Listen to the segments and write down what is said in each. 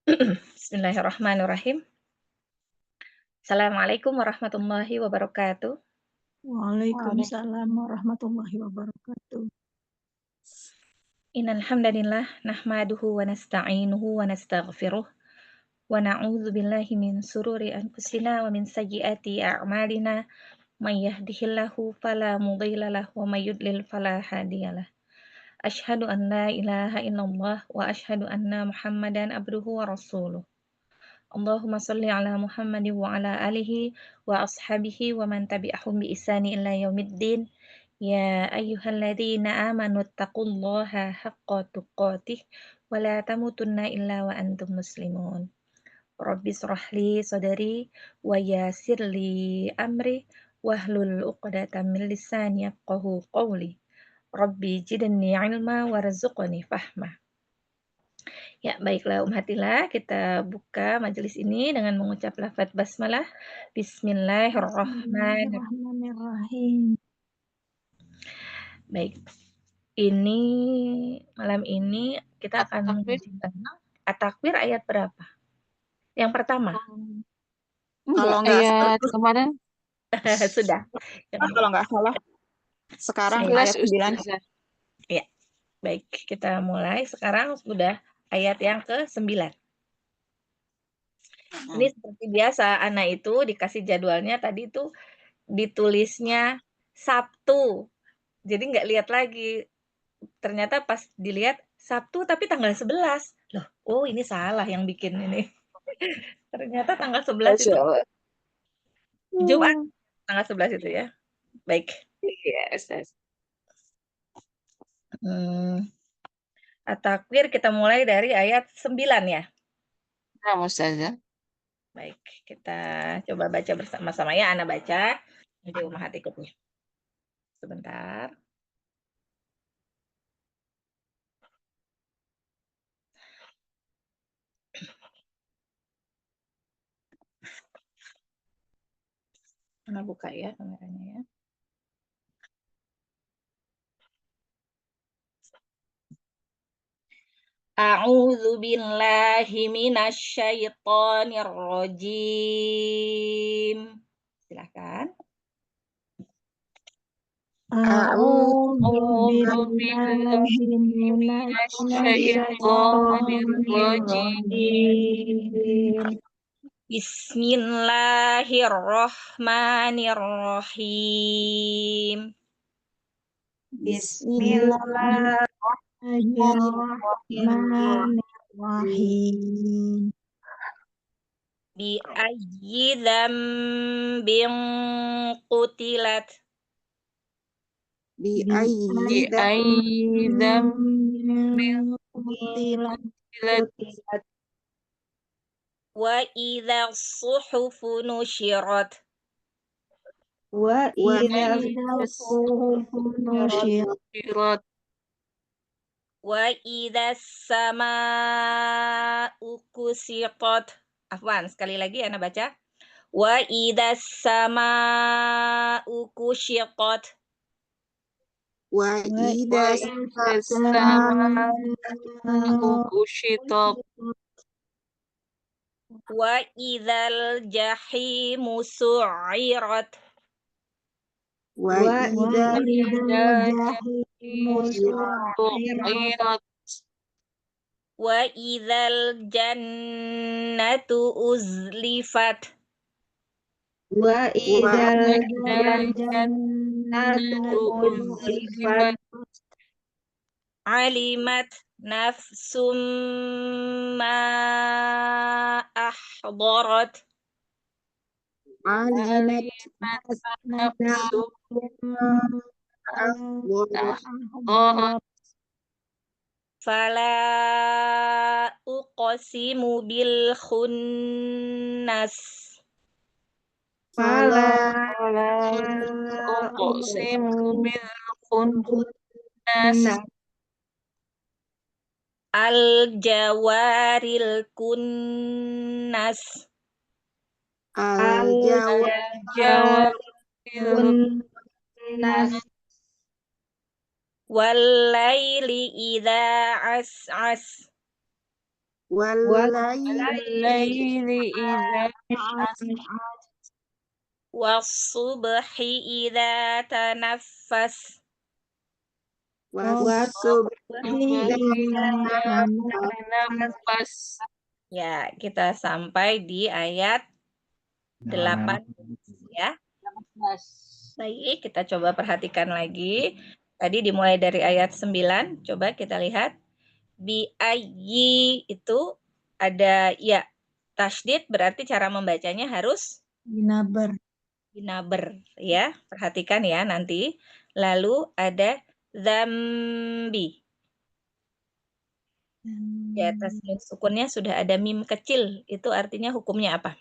Bismillahirrahmanirrahim. Assalamualaikum warahmatullahi wabarakatuh. Waalaikumsalam warahmatullahi wabarakatuh. Innal hamdalillah nahmaduhu wa nasta'inuhu wa nastaghfiruh wa na'udzu billahi min sururi anfusina wa min sayyiati a'malina may yahdihillahu fala mudhilla lahu wa may yudlil fala hadiyalah. Asyhadu an la ilaha illallah wa asyhadu anna Muhammadan abduhu wa rasuluh. Allahumma shalli ala Muhammadin wa ala alihi wa ashabihi wa man tabi'ahum bi ihsani ila yaumiddin. Ya ayyuhalladzina amanu taqullaha haqqa tuqatih wa la tamutunna illa wa antum muslimun. Rabbi shrah li sadri wa yassir li amri wahlul 'uqdatam min lisani yafqahu qawli. Rabbi zidni ilma warzuqni fahma. Ya, baiklah Ummatillah, kita buka majelis ini dengan mengucap lafaz basmalah. Bismillahirrahmanirrahim. Bismillahirrahmanirrahim. Baik, ini malam ini kita akan mengaji tentang At-Takwir ayat berapa? Yang pertama. Kalau nggak ayat salah, kemarin Sudah. kalau nggak salah sekarang Sudah. ayat 9. Ya, baik, kita mulai. Sekarang sudah ayat yang ke-9. Ini seperti biasa, Ana itu dikasih jadwalnya tadi itu ditulisnya Sabtu. Jadi nggak lihat lagi. Ternyata pas dilihat Sabtu tapi tanggal 11. Loh, oh ini salah yang bikin ini. Ternyata tanggal 11 itu Jumat tanggal 11 itu ya. Baik. Yes. At-Takwir kita mulai dari ayat 9 ya. Nah, Ustazah. Baik, kita coba baca bersama-sama ya. Ana baca, nanti Ummahat ikutnya. Sebentar. Ana buka ya kameranya ya. A'udzu billahi minasy syaithanir rajim. Silakan. A'udzu billahi minasy syaithanir rajim. Bismillahirrahmanirrahim. Bismillahirrahmanirrahim. Bi ayyi dzambin qutilat. Bi ayyi dzambin qutilat. Wa idza suhufu nusyirat. Wa idza suhufu nusyirat. Wa idza samaa'u kusitat. Afwan, sekali lagi Ana baca. Wa idza samaa'u kusyitat. Wa idza samaa'u kushitat. Wa idzal jahimu su'irat. Wa idza jahimu su'irat. Wa idzal jannatu uzlifat. Wa idzal jannatu uzlifat. Alimat nafsum ma ahdarat. alimat nafsum ahdarat. Fala uqsimu bil khunnas. Fala uqsimu bil khunnas. Al jawaril kunnas. Al jawaril kunnas. Wal laili idza as'as. Walaili idza was-subhi idza tanaffas. wasubhi tanafas. Ya, kita sampai di ayat 8 ya. Baik, kita coba perhatikan lagi. Tadi dimulai dari ayat 9. Coba kita lihat. Bi ayyi itu ada ya. Tasydid berarti cara membacanya harus Binabar. binaber ya. Perhatikan ya nanti. Lalu ada zambi. Di atas nun sukunnya sudah ada mim kecil. Itu artinya hukumnya apa?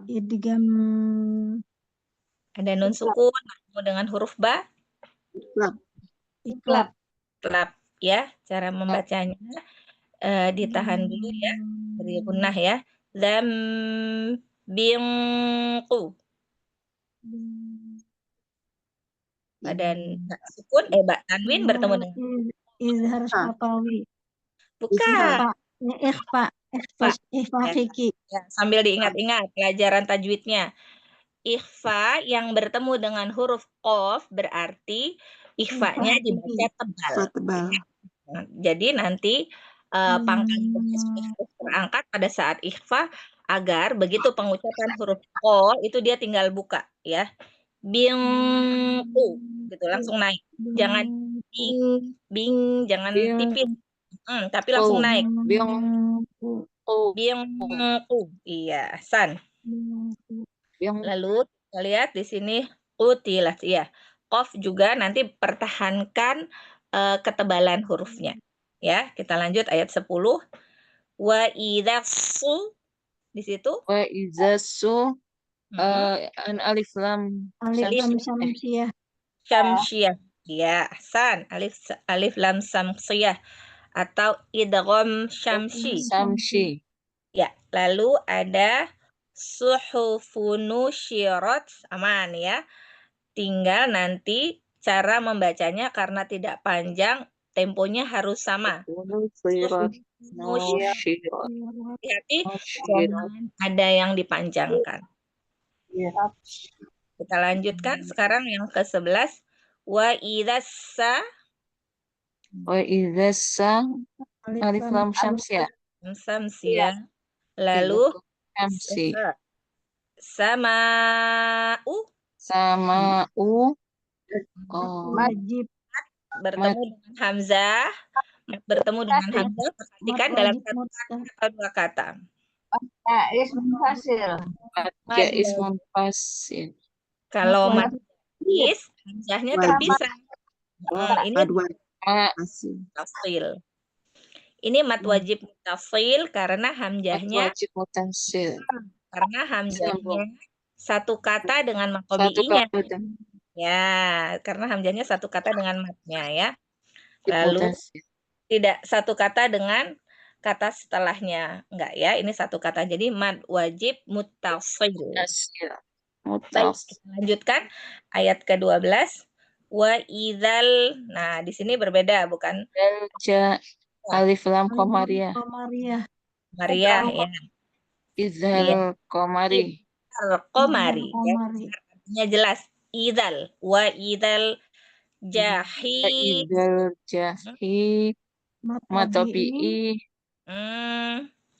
Idgham Ada nun sukun bertemu dengan huruf ba. iklab. Iklab ya. Cara membacanya ditahan dulu ya. Beri gunnah ya. Zambingku. Dan sukun ba tanwin bertemu dengan Izhar syafawi. bukan. Ikhfa. Ikhfa Ya. hiki. Ya, sambil diingat-ingat pelajaran tajwidnya. Ikhfa yang bertemu dengan huruf qaf berarti ikhfanya dibaca tebal. Nah, jadi nanti pangkal hurufnya sudah harus terangkat pada saat ikhfa agar begitu pengucapan huruf q itu dia tinggal buka ya. Bingku gitu langsung naik. Jangan bing jangan tipis. Tapi langsung naik. Bingku. Iya, san. Lalu kita lihat di sini utilat ya. Qaf juga nanti pertahankan ketebalan hurufnya. Ya, kita lanjut ayat 10. Wa idzasu di situ Wa izasu an alif lam Syamsiyah. syamsiyah. Ya, ahsan. Alif lam samsiyah atau idgham syamsi. samsi. Ya, lalu ada suhufun nusyirat aman ya. Tinggal nanti cara membacanya karena tidak panjang, temponya harus sama. Hati-hati jangan ada yang dipanjangkan. Kita lanjutkan sekarang yang ke-11. Wa idzassa Wa idzasa alif lam syamsiyah. samsiyah. Lalu Syamsi. sama'u Sama Wajib. bertemu dengan hamzah. Bertemu dengan hamzah, perhatikan dalam satu kata atau dua kata. jaiz munfasil. Kalau mad hamzahnya terpisah. Ini mutasil. Ini mad wajib mutasil karena hamzahnya Wajib mutasil. satu kata dengan Satu makobi'inya. kata Ya, karena hamzahnya satu kata dengan matnya ya. Lalu tidak satu kata dengan kata setelahnya. Enggak ya, ini satu kata. Jadi mad wajib mutasil. Baik, kita lanjutkan ayat ke-12. Wa idzal. Nah, di sini berbeda bukan alif lam qamariyah. Maria ya. Idzal qamari. Al-qamari. Ya. Artinya jelas. Idzal. Wa idzal jahi. Idzal jahi. Matabi'i.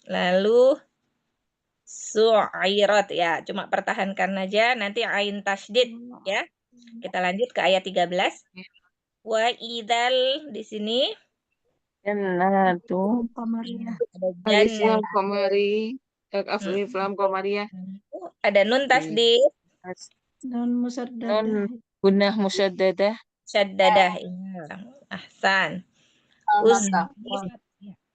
Lalu su'irat ya. Cuma pertahankan aja. Nanti ain tasydid ya. Kita lanjut ke ayat 13. Wa idzal di sini Jannatu. Alif lam qamari. Alif lam qamariyah. Ada nun tasydid. Nun musaddadah. Gunnah musaddadah. Syaddadah. Ya. Ahsan. Uzlifat.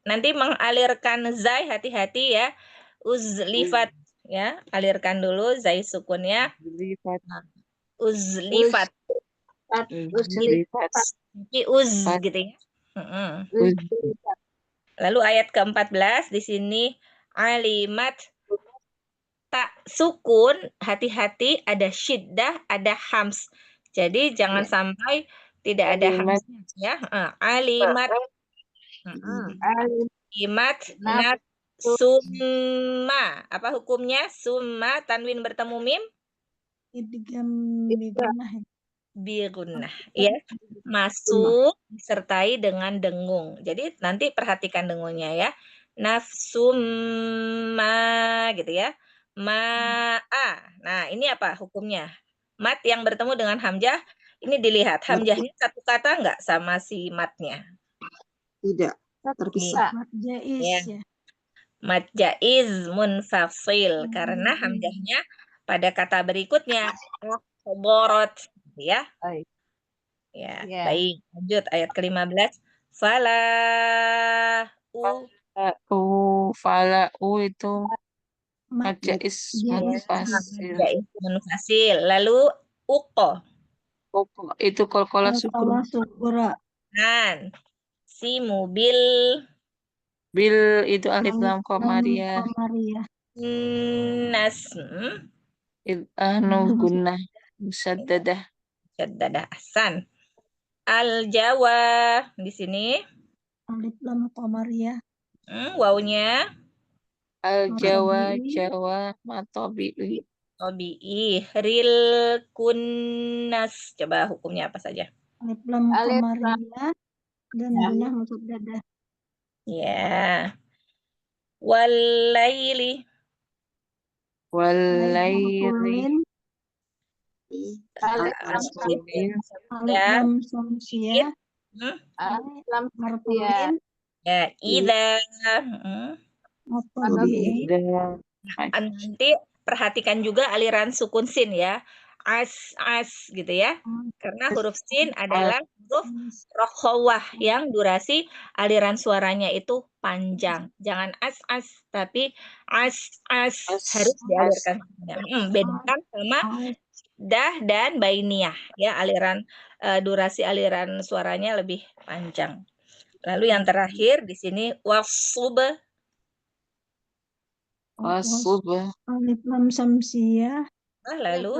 Nanti mengalirkan zai hati-hati ya. Uzlifat ya. Alirkan dulu zai sukunnya. Uzlifat. Jadi uz gitu ya. Lalu ayat ke-14 di sini alimat tak sukun, hati-hati ada syiddah, ada hams. Jadi jangan sampai tidak ada hamzah ya. Alimat Alif Kalimat nafsu summa. Apa hukumnya? Summa tanwin bertemu mim Idgham bigunnah. bigunnah. Ya, masuk disertai dengan dengung. Jadi nanti perhatikan dengungnya ya. Nafsumma gitu ya. Ma'a. Nah, ini apa hukumnya? Mat yang bertemu dengan hamzah, ini dilihat hamzahnya satu kata nggak sama si matnya? Tidak, Nih, terpisah. Mat jaiz ya. ya. Mat jaiz munfasil karena hamzahnya pada kata berikutnya borot ya. baik. Ya, Ya. baik. Lanjut ayat ke-15. Fala Fala itu Mat majais jaiz munfasil. jaiz munfasil. Lalu uqo. Itu qalqalah syukur. Qalqalah sukura. Kan si mobil Bil itu alif lam Lam qamariyah. qamariyah. nasm Gunnah musaddadah. syaddadah ahsan. Al Jawa di sini Alif lam qamariyah. wawunya Al Jawa Matabi'i. Jawa matabi'i. Tobi'i ril kunnas. Coba hukumnya apa saja? Alif lam Alif qamariyah dan gunnah musaddadah. Ya. Walaili Walaili Kulin. alif Alif ya. lam samsiyah. alif lam Marfu'in. Ya, ida. Matabi'i. Nanti perhatikan juga aliran sukun sin ya. As gitu ya. Karena huruf sin adalah huruf rokhawah yang durasi aliran suaranya itu panjang. Jangan as, tapi as harus dialirkan. Bedakan sama dah dan bainiyah ya, aliran durasi aliran suaranya lebih panjang. Lalu yang terakhir di sini wasub. Alif lam samsiyah. Lalu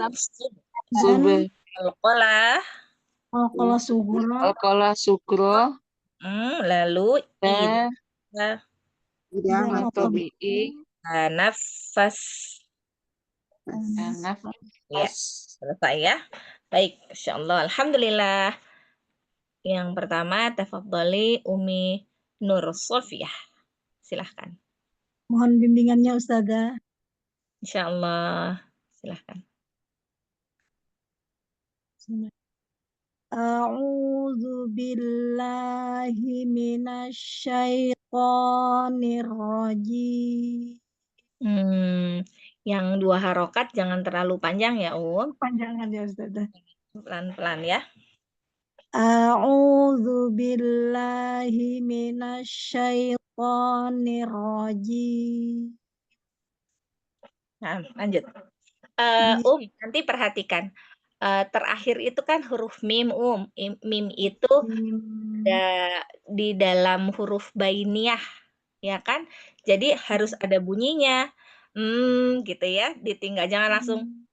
Dan qalqalah. qalqalah sugura. Qalqalah sugro. Lalu Dan Tidak, matabi'i. nafas. Ya, selesai ya. Baik, insyaallah. Alhamdulillah. Yang pertama, tafadhali Umi Nur Sofiyah. Silahkan. Mohon bimbingannya Ustazah. Insyaallah. Silahkan. A'udzu billahi minasyaitonir rajim. Yang 2 harokat jangan terlalu panjang ya, Panjangan ya Ustazah. Pelan-pelan ya. A'udzu billahi minasyaitonir rajim. Nah, lanjut. Nanti perhatikan. Terakhir itu kan huruf mim, Mim itu ada di dalam huruf bainiyah, ya kan? Jadi harus ada bunyinya. Gitu ya. Ditinggal, jangan langsung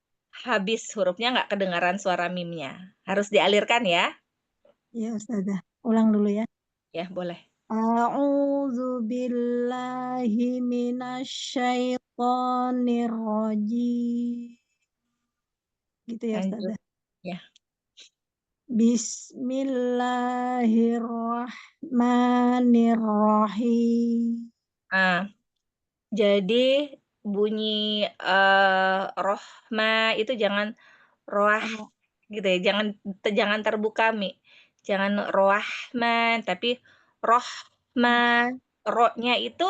habis hurufnya nggak kedengaran suara mimnya. Harus dialirkan ya. Ya Ustazah. Ulang dulu ya. Ya, boleh. A'udzu billahi minasyaitonir rajim. Gitu ya Lanjut. Ustazah. Ya. Bismillahirrahmanirrahim. Jadi bunyi rohma itu jangan roah gitu ya, jangan terbuka mi. Jangan rohman, tapi rohma. Ro-nya itu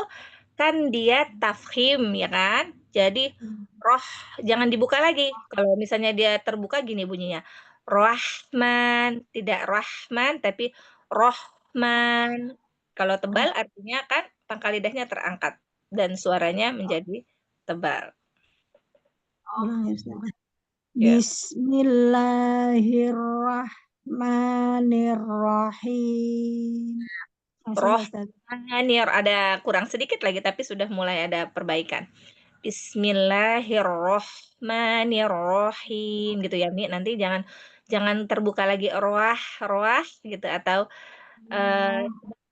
kan dia tafkhim ya kan? Jadi roh jangan dibuka lagi. Kalau misalnya dia terbuka gini bunyinya. Rahman, tidak rahman tapi rohman. Kalau tebal artinya kan pangkal lidahnya terangkat dan suaranya menjadi tebal. Ulang ya Ustazah. Ya. Bismillahirrahmanirrahim. Ada kurang sedikit lagi tapi sudah mulai ada perbaikan. Bismillahirrahmanirrahim gitu ya Mi. Nanti jangan terbuka lagi roah gitu atau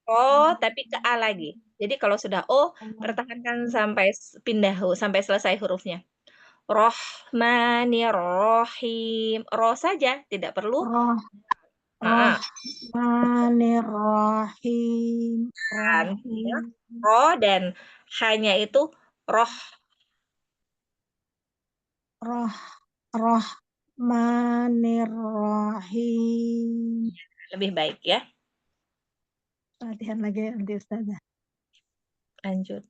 O tapi ke A lagi. Jadi kalau sudah O, pertahankan sampai pindah sampai selesai hurufnya. Rohmanirrohim. Ro saja, tidak perlu. Roh, Nah, Rahmanirrahim. kan, ya. Rahim. Ro dan hanya itu roh. Roh, Rahmanirrahim. Lebih baik ya. Latihan lagi ya nanti Ustazah. Lanjut.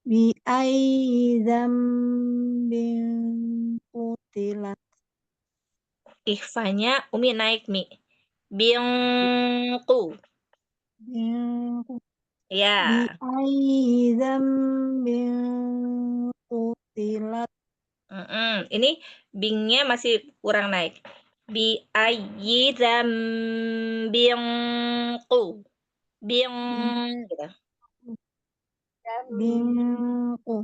Bi ayyi dzambin qutilat. Ikhfanya Umi naik Mi. Bingku. Ya. Bi ayyi dzambin qutilat. Ini bingnya masih kurang naik. Bi ayyi dzambinku. Bing gitu. Binku.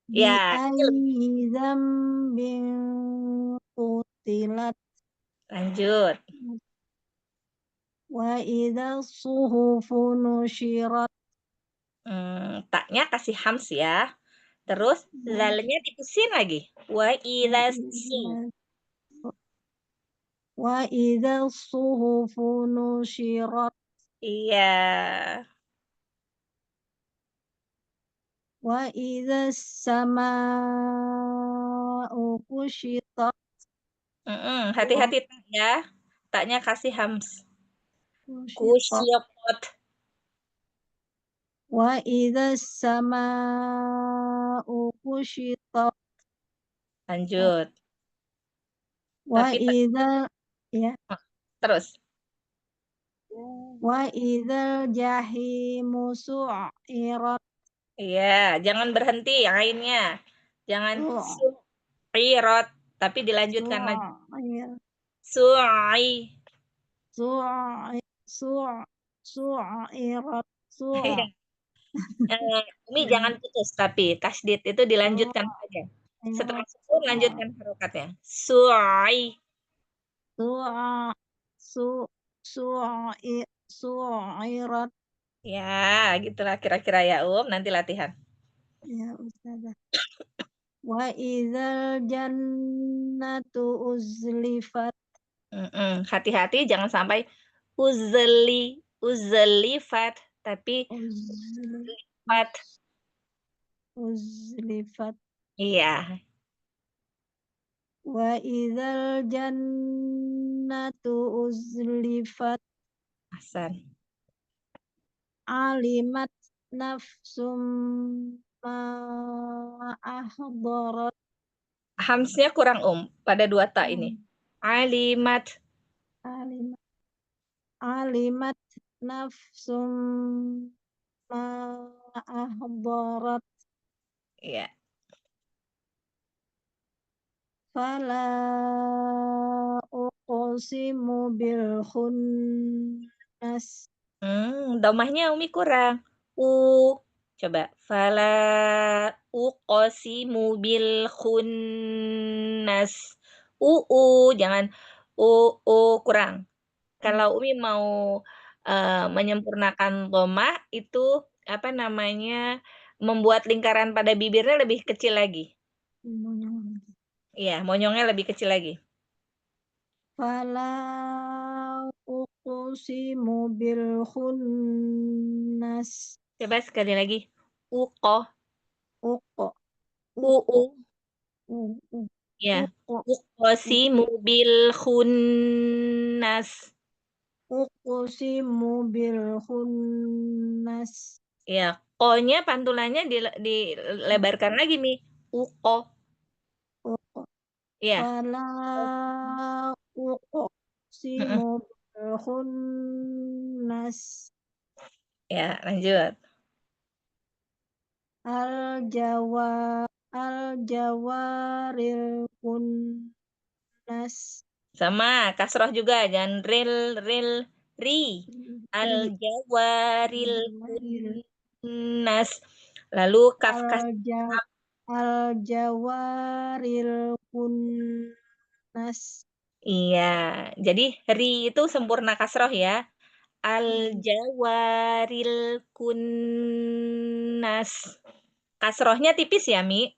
Bi Ya, ayyi dzambin qutilat. lanjut. Wa idza suhufu nusyirat. Taknya kasih hams ya. Terus zalnya dipusin lagi. Wa idza Wa idza suhufu nusyirat. Iya. Wa idza samaa'u kusyitat. Hati-hati tak ya. Taknya kasih hams. Kusyitat. Kusyikot. Wa idza samaa'u kusyitat. Lanjut. Wa Tapi idza ya. terus. Wa idzal jahimu su'irat. Iya, jangan berhenti yang lainnya. Jangan Su- su'irot, tapi dilanjutkan lagi. su'ir- Su'i. Su'irat. Ini jangan putus, tapi tasdid itu dilanjutkan saja. Setelah sukun lanjutkan harokatnya. Su'i. Su'irat. Ya, gitulah kira-kira ya nanti latihan. Ya Ustazah. Wa idzal jannatu uzlifat. Hati-hati jangan sampai uzlifat, tapi uzlifat. Uzlifat. Iya. Wa idzal jannatu uzlifat. Hasan. Alimat nafsum ma ahdarat. Hamsnya kurang pada dua ta ini. Alimat. Alimat nafsum ma ahdarat. Iya. Fala uqsimu bil khunnas. Domahnya Umi kurang. Coba. Fala uqsimu bil khunnas. Jangan kurang. Kalau Umi mau menyempurnakan domah itu apa namanya? Membuat lingkaran pada bibirnya lebih kecil lagi. Iya, monyongnya lebih kecil lagi. Fala uqsimu bil khunnas. Coba sekali lagi. Uqo. Uqo. Ya. Uqsimu bil khunnas. Uqsimu bil khunnas. Ya, ko-nya pantulannya dilebarkan lagi nih. Uqo. Ya. Fala uqsimu bil khunnas. Ya, lanjut. Al-jawaril kunnas. Sama, kasroh juga. Jangan ri. Al-jawaril kunnas. Lalu kaf Al-jawaril kunnas. Iya, jadi ri itu sempurna kasroh ya. Al-jawaril kunnas. Kasrohnya tipis ya, Mi?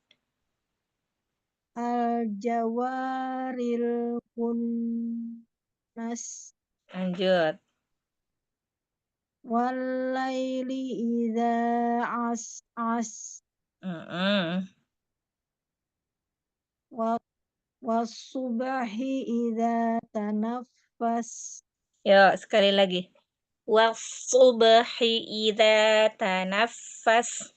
Al-jawaril kunnas. Lanjut. Walaili idza as'as. Mm-mm. Wassubahi idza tanaffas. Yuk, sekali lagi. Wasubhi idza tanaffas.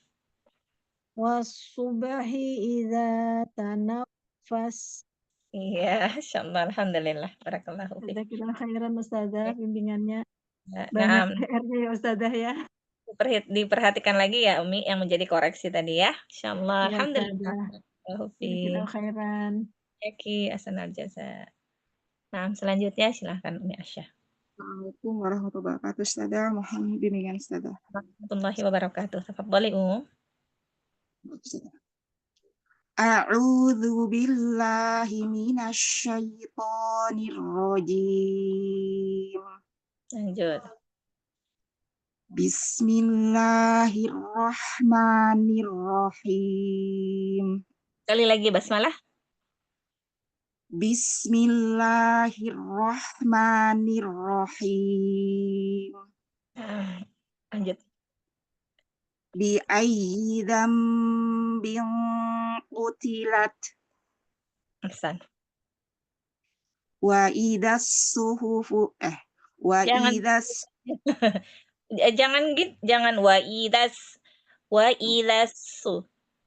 Wassubahi idza tanaffas. Iya, insyaallah, alhamdulillah. Barakallahu fiik. Jazakallahu khairan Ustazah bimbingannya. Nah, Banyak PR-nya ya Ustazah ya. diperhatikan lagi ya Umi yang menjadi koreksi tadi ya. Insyaallah, Ya alhamdulillah. Ustazah. Barakallahu fiik. Jazakallahu khairan. Oke, ahsanal jaza. Nah, selanjutnya silahkan Umi Asyah. Assalamualaikum warahmatullahi wabarakatuh. Ustazah, mohon bimbingan Ustazah. Warahmatullahi wabarakatuh. Tafadhali Ustazah. A'udzu billahi minasy syaithanir rajim. Lanjut. Bismillahirrahmanirrahim. Sekali lagi basmalah. Bismillahirrahmanirrahim. Lanjut. Bi ayyi dzambin qutilat. Ahsan. Wa idas suhufu wa Jangan idas jangan wa idas.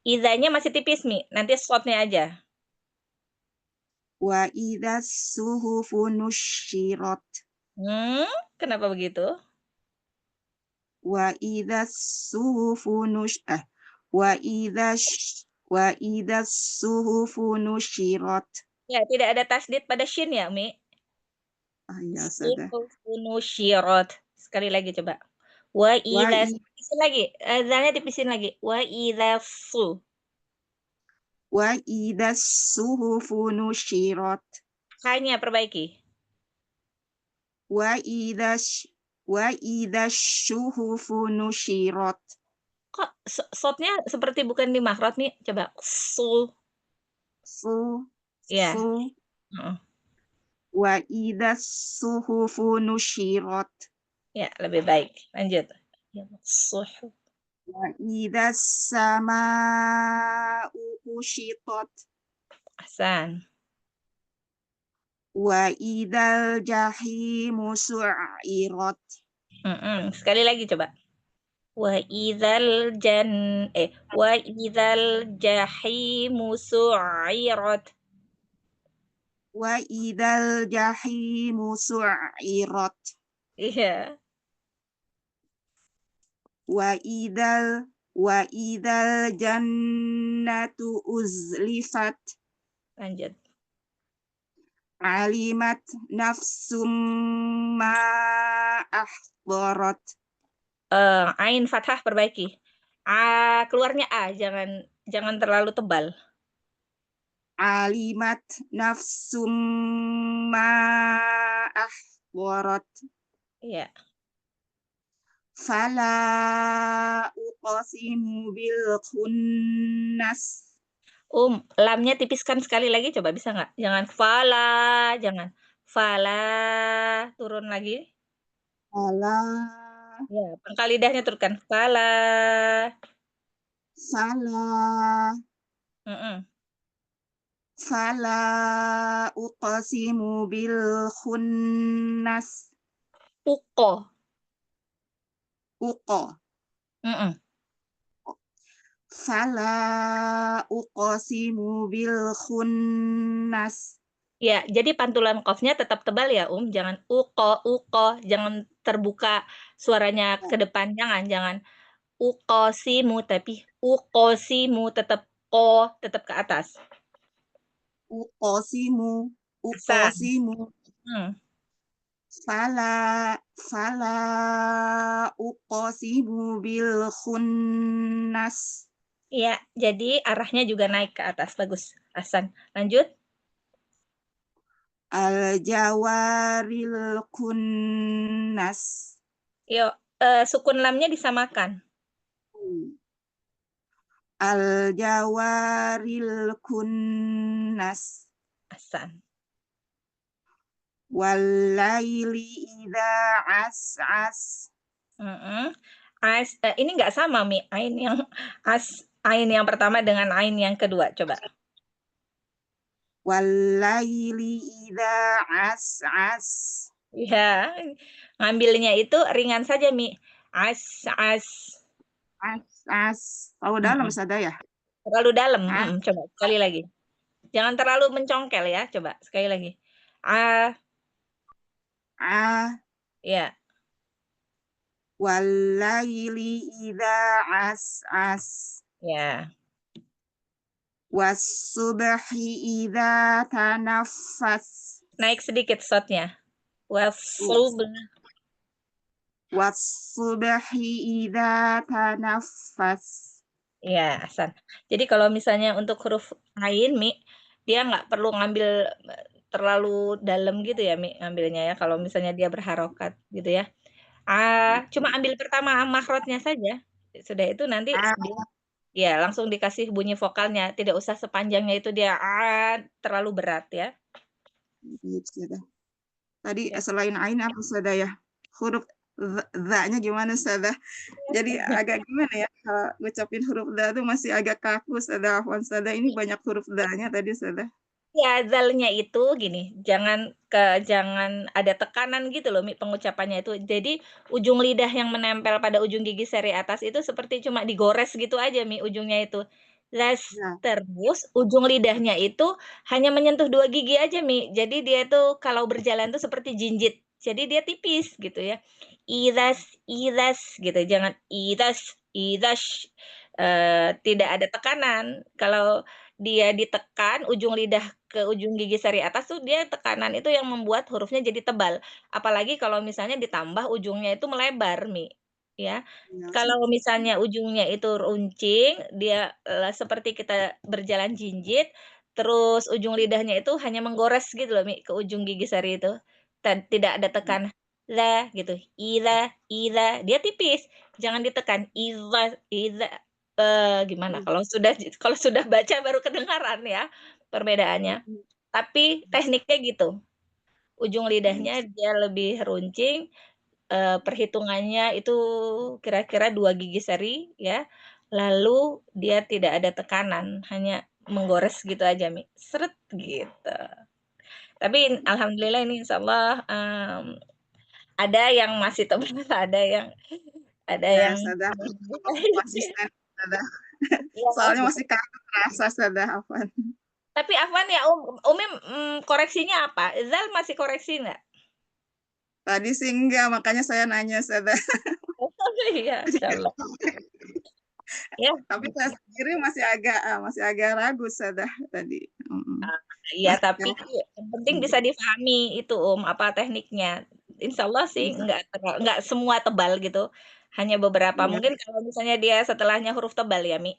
Idanya masih tipis, Mi. Nanti shotnya aja. wa idas suhufu nusyirat. Kenapa begitu? Wa idas suhufu wa idas suhufu nusyirat. Ya, tidak ada tasdid pada shin ya, Mi. Ya, Ustazah. Nusyirat. Sekali lagi coba. Wa idas. Tipisin lagi. Zalnya tipisin lagi. Wa idasu. Wa idas suhufu nusyirat. Hanya perbaiki. Wa idas suhufu nusyirat. Kok shotnya seperti bukan di makhraj, Mi? Coba. Su. Ya. Wa idas suhufu nusyirat. Ya, lebih baik. Lanjut. Suhuf. Wa idas sama'u kushitat. Ahsan. Wa idal jahimu su'irat. Sekali lagi coba. Wa idzal jahimu su'irat. Wa idal jahimu su'irat. Iya. Wa idal jannatu uzlifat. Lanjut. Alimat nafsum ma ahdarat. Ain fathah perbaiki. Keluarnya A, jangan terlalu tebal. Alimat nafsum ma ahdarat. Iya. Fala uqasimu bil khunnas. Lamnya tipiskan sekali lagi, coba bisa nggak? Jangan fala, turun lagi. Fala. Ya, pangkal lidahnya turunkan. Fala. Fala uqasimu bil khunnas. Uqo. Fala uqasimu bil khunnas. Ya, jadi pantulan qafnya tetap tebal ya, jangan uqo, jangan terbuka suaranya ke depan, jangan uqasimu, tapi uqasimu tetap tetap ke atas. Uqasimu. Fala uqasimu bil khunnas. Iya, jadi arahnya juga naik ke atas, bagus. Ahsan. Lanjut. Al jawaril kunnas. Yuk, sukun lamnya disamakan. Al-jawaril kunnas. Ahsan. Walaili idza as'as. Ini nggak sama, Mi. Ain yang pertama dengan ain yang kedua. Coba. Walaili idza as'as. Ya, ngambilnya itu ringan saja, Mi. As. As'as. Oh, dalam sada ya? Terlalu dalam. Ah. Coba sekali lagi. Jangan terlalu mencongkel ya. Coba sekali lagi. A. Ya. Walaili idza as'as. Ya. Was-subhi idza tanaffas. Naik sedikit shotnya. Was-subhi idza tanaffas. Ya, Hasan. Jadi kalau misalnya untuk huruf ain, Mi, dia nggak perlu ngambil terlalu dalam gitu ya, Mi, ngambilnya ya. Kalau misalnya dia berharokat gitu ya. Cuma ambil pertama makhrajnya saja. Sudah itu nanti dia langsung dikasih bunyi vokalnya. Tidak usah sepanjangnya itu dia terlalu berat ya. Tadi selain ain apa sada ya? Huruf za-nya gimana sada? Jadi agak gimana ya? Ngucapin huruf da itu masih agak kaku sada. Afwan sada, ini banyak huruf da-nya tadi sada. Ya, zalnya itu gini, jangan ada tekanan gitu loh, Mi, pengucapannya itu. Jadi ujung lidah yang menempel pada ujung gigi seri atas itu seperti cuma digores gitu aja, Mi, ujungnya itu. Ya. Terus ujung lidahnya itu hanya menyentuh 2 gigi aja, Mi. Jadi dia tuh kalau berjalan tuh seperti jinjit. Jadi dia tipis gitu ya. Idas gitu. Jangan idas. Tidak ada tekanan. Kalau dia ditekan ujung lidah ke ujung gigi seri atas tuh dia tekanan itu yang membuat hurufnya jadi tebal. Apalagi kalau misalnya ditambah ujungnya itu melebar, Mi. Ya. Kalau misalnya ujungnya itu runcing, dia seperti kita berjalan jinjit, terus ujung lidahnya itu hanya menggores gitu loh, Mi, ke ujung gigi seri itu. Tidak ada tekanan. La gitu. Ila, dia tipis. Jangan ditekan. Iza. Gimana kalau sudah baca baru kedengaran ya perbedaannya. Tapi tekniknya gitu. Ujung lidahnya dia lebih runcing, perhitungannya itu kira-kira 2 gigi seri ya. Lalu dia tidak ada tekanan, hanya menggores gitu aja, Mi. Seret gitu. Tapi alhamdulillah ini insyaallah ada yang masih tebal, ada Ya, yang sada. Konsisten sada. Iya, Soalnya gitu. masih kaku terasa sada, Afwan. Tapi Afwan ya Umi koreksinya apa? Zal masih koreksi nggak? Tadi sih enggak, makanya saya nanya sada. Iya, insyaallah. Ya. Tapi saya sendiri masih agak ragu sada tadi. Iya, tapi yang penting bisa difahami itu apa tekniknya. Insyaallah sih nggak semua tebal gitu. Hanya beberapa. Iya. Mungkin kalau misalnya dia setelahnya huruf tebal ya, Mi.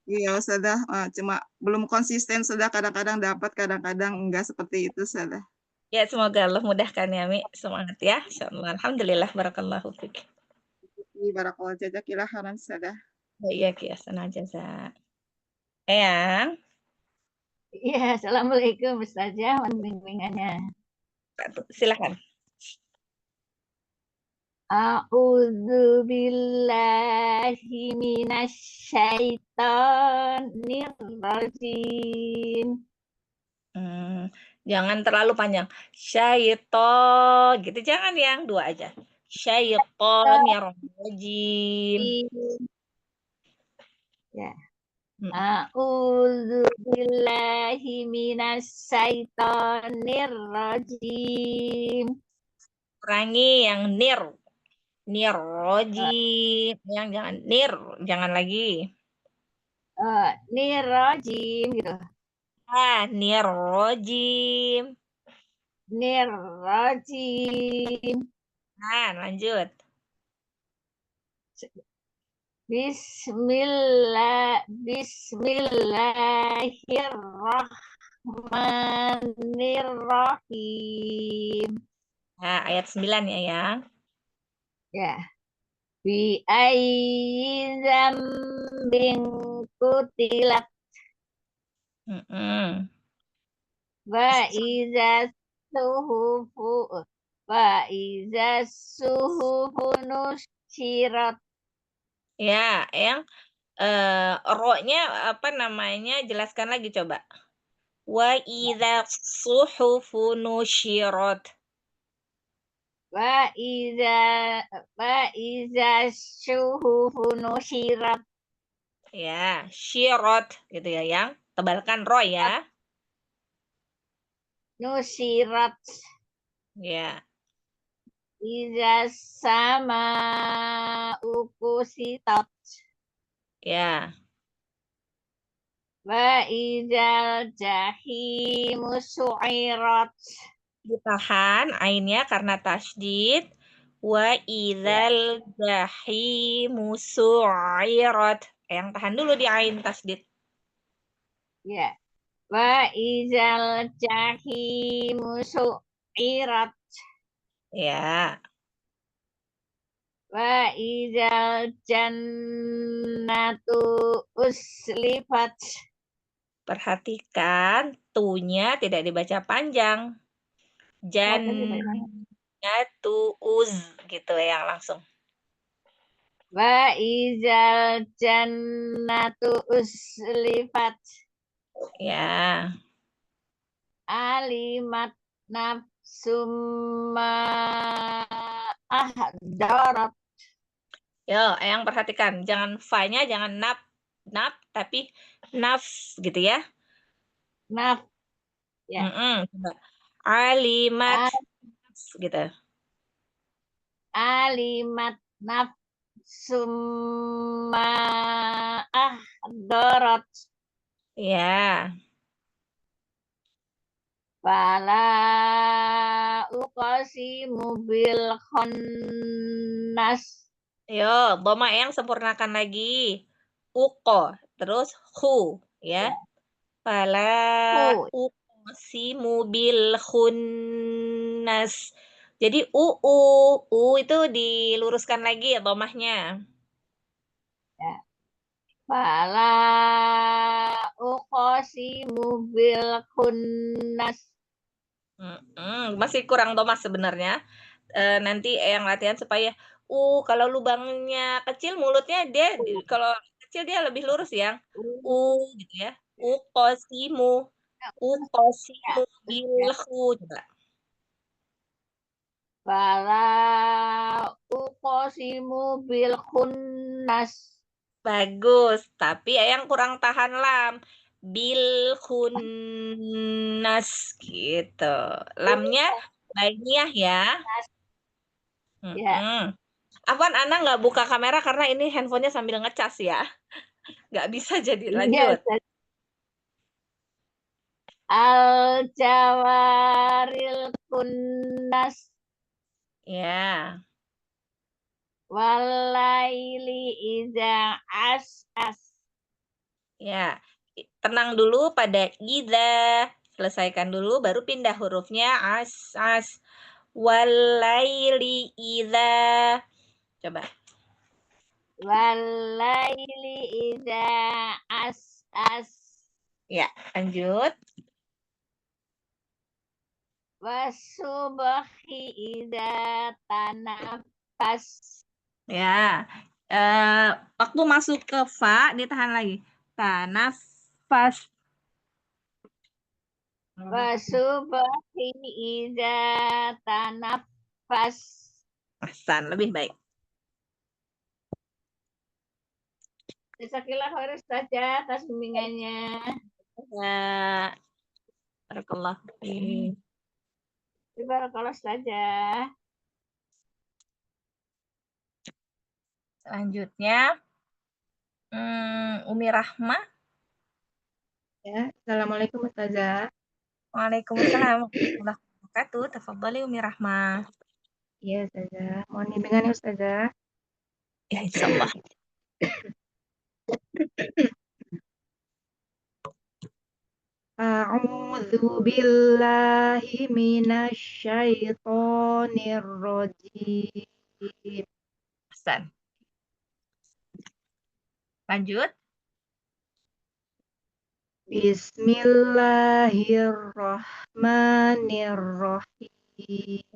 Iya, sada. Cuma belum konsisten sada, kadang-kadang dapat, kadang-kadang enggak seperti itu sada. Ya, semoga Allah mudahkan ya, Mi. Semangat ya. Insyaallah. Alhamdulillah barakallahu fik. Barakallahu jazakillah khairan sada. Iya, kiasan aja, Za. Eyang. Iya, assalamualaikum Ustazah, mohon bimbingannya. Silakan. A'udzu billahi minasyaitonir rajim. Jangan terlalu panjang. Syaiton gitu, jangan yang 2 aja. Syaitonirrajim. Ya. A'udzu billahi minasyaitonir rajim. Kurangi yang nirrajim. Yang jangan lagi. Nirrajim gitu. Nirrajim. Nirrajim. Lanjut. Bismillahirrahmanirrahim. Ayat 9 ya, Yang. Ya. Bi ayyi dzambin qutilat Mm-mm. wa idza suhufu nusyirat. Ya, yang ro-nya apa namanya? Jelaskan lagi coba. Wa idza suhufu nusyirat. Wa idza suhufu nusyirat. Ya, syirot gitu ya, yang tebalkan ro ya. Nusyirat. Ya. Idza sama ukusitat. Ya. Wa idzal jahimu su'irat. Ditahan ainnya karena tasydid. Wa idzal jahimu su'irat. Yang tahan dulu di ain tasydid. Ya. Wa idzal jahimu su'irat. Ya. Wa idzal jannatu uslifat. Perhatikan tunya tidak dibaca panjang. Jannatu uz gitu yang langsung. Wa idzal jannatu uslifat. Ya. Alimat nafsum ma ahdarat. Yo, yang perhatikan, jangan fa-nya jangan nap tapi nafs gitu ya. Naf. Ya. Coba. Alimat nafs gitu. Alimat nafsum ma ahdarat. Ya. Fala uqsimu bil khannas. Yo, dhamma yang sempurnakan lagi. Uqo, terus hu ya. Fala uqsimu bil khunnas. Jadi u itu diluruskan lagi ya dhammahnya. Ya. Fala uqsimu bil khunnas. Masih kurang dhammah sebenarnya. Nanti yang latihan supaya kalau lubangnya kecil mulutnya dia kalau kecil dia lebih lurus ya. Gitu ya. Uqsimu bilhu coba. Fala uqsimu bil khunnas. Bagus, tapi yang kurang tahan lam. Bil khunnas gitu. Lamnya banyak ya. Ya. Afwan, Ana nggak buka kamera karena ini handphonenya sambil ngecas ya. Nggak bisa jadi lanjut. Al jawaril kunnas. Ya. Walaili idza as'as. Ya. Tenang dulu pada idza. Selesaikan dulu baru pindah hurufnya as. Walaili idza. Coba. Walaili idza as'as. Ya, lanjut. Wasubhi idza tanafas. Ya. Waktu masuk ke fa ditahan lagi. Tanafas. Wasubhi idza tanafas. Ahsan, lebih baik. Jazakallah khair saja atas bimbingannya. Ya. Barakallah. Barakallah saja. Selanjutnya Umi Rahma. Ya, Assalamualaikum Ustazah. Waalaikumsalam warahmatullahi wabarakatuh. Tafadhali Umi Rahma. Iya, Ustazah. Mohon bimbingannya Ustazah. Ya, insyaallah. A'udzu billahi minasy syaithanir rajim. Ahsan. Lanjut. Bismillahirrahmanirrahim.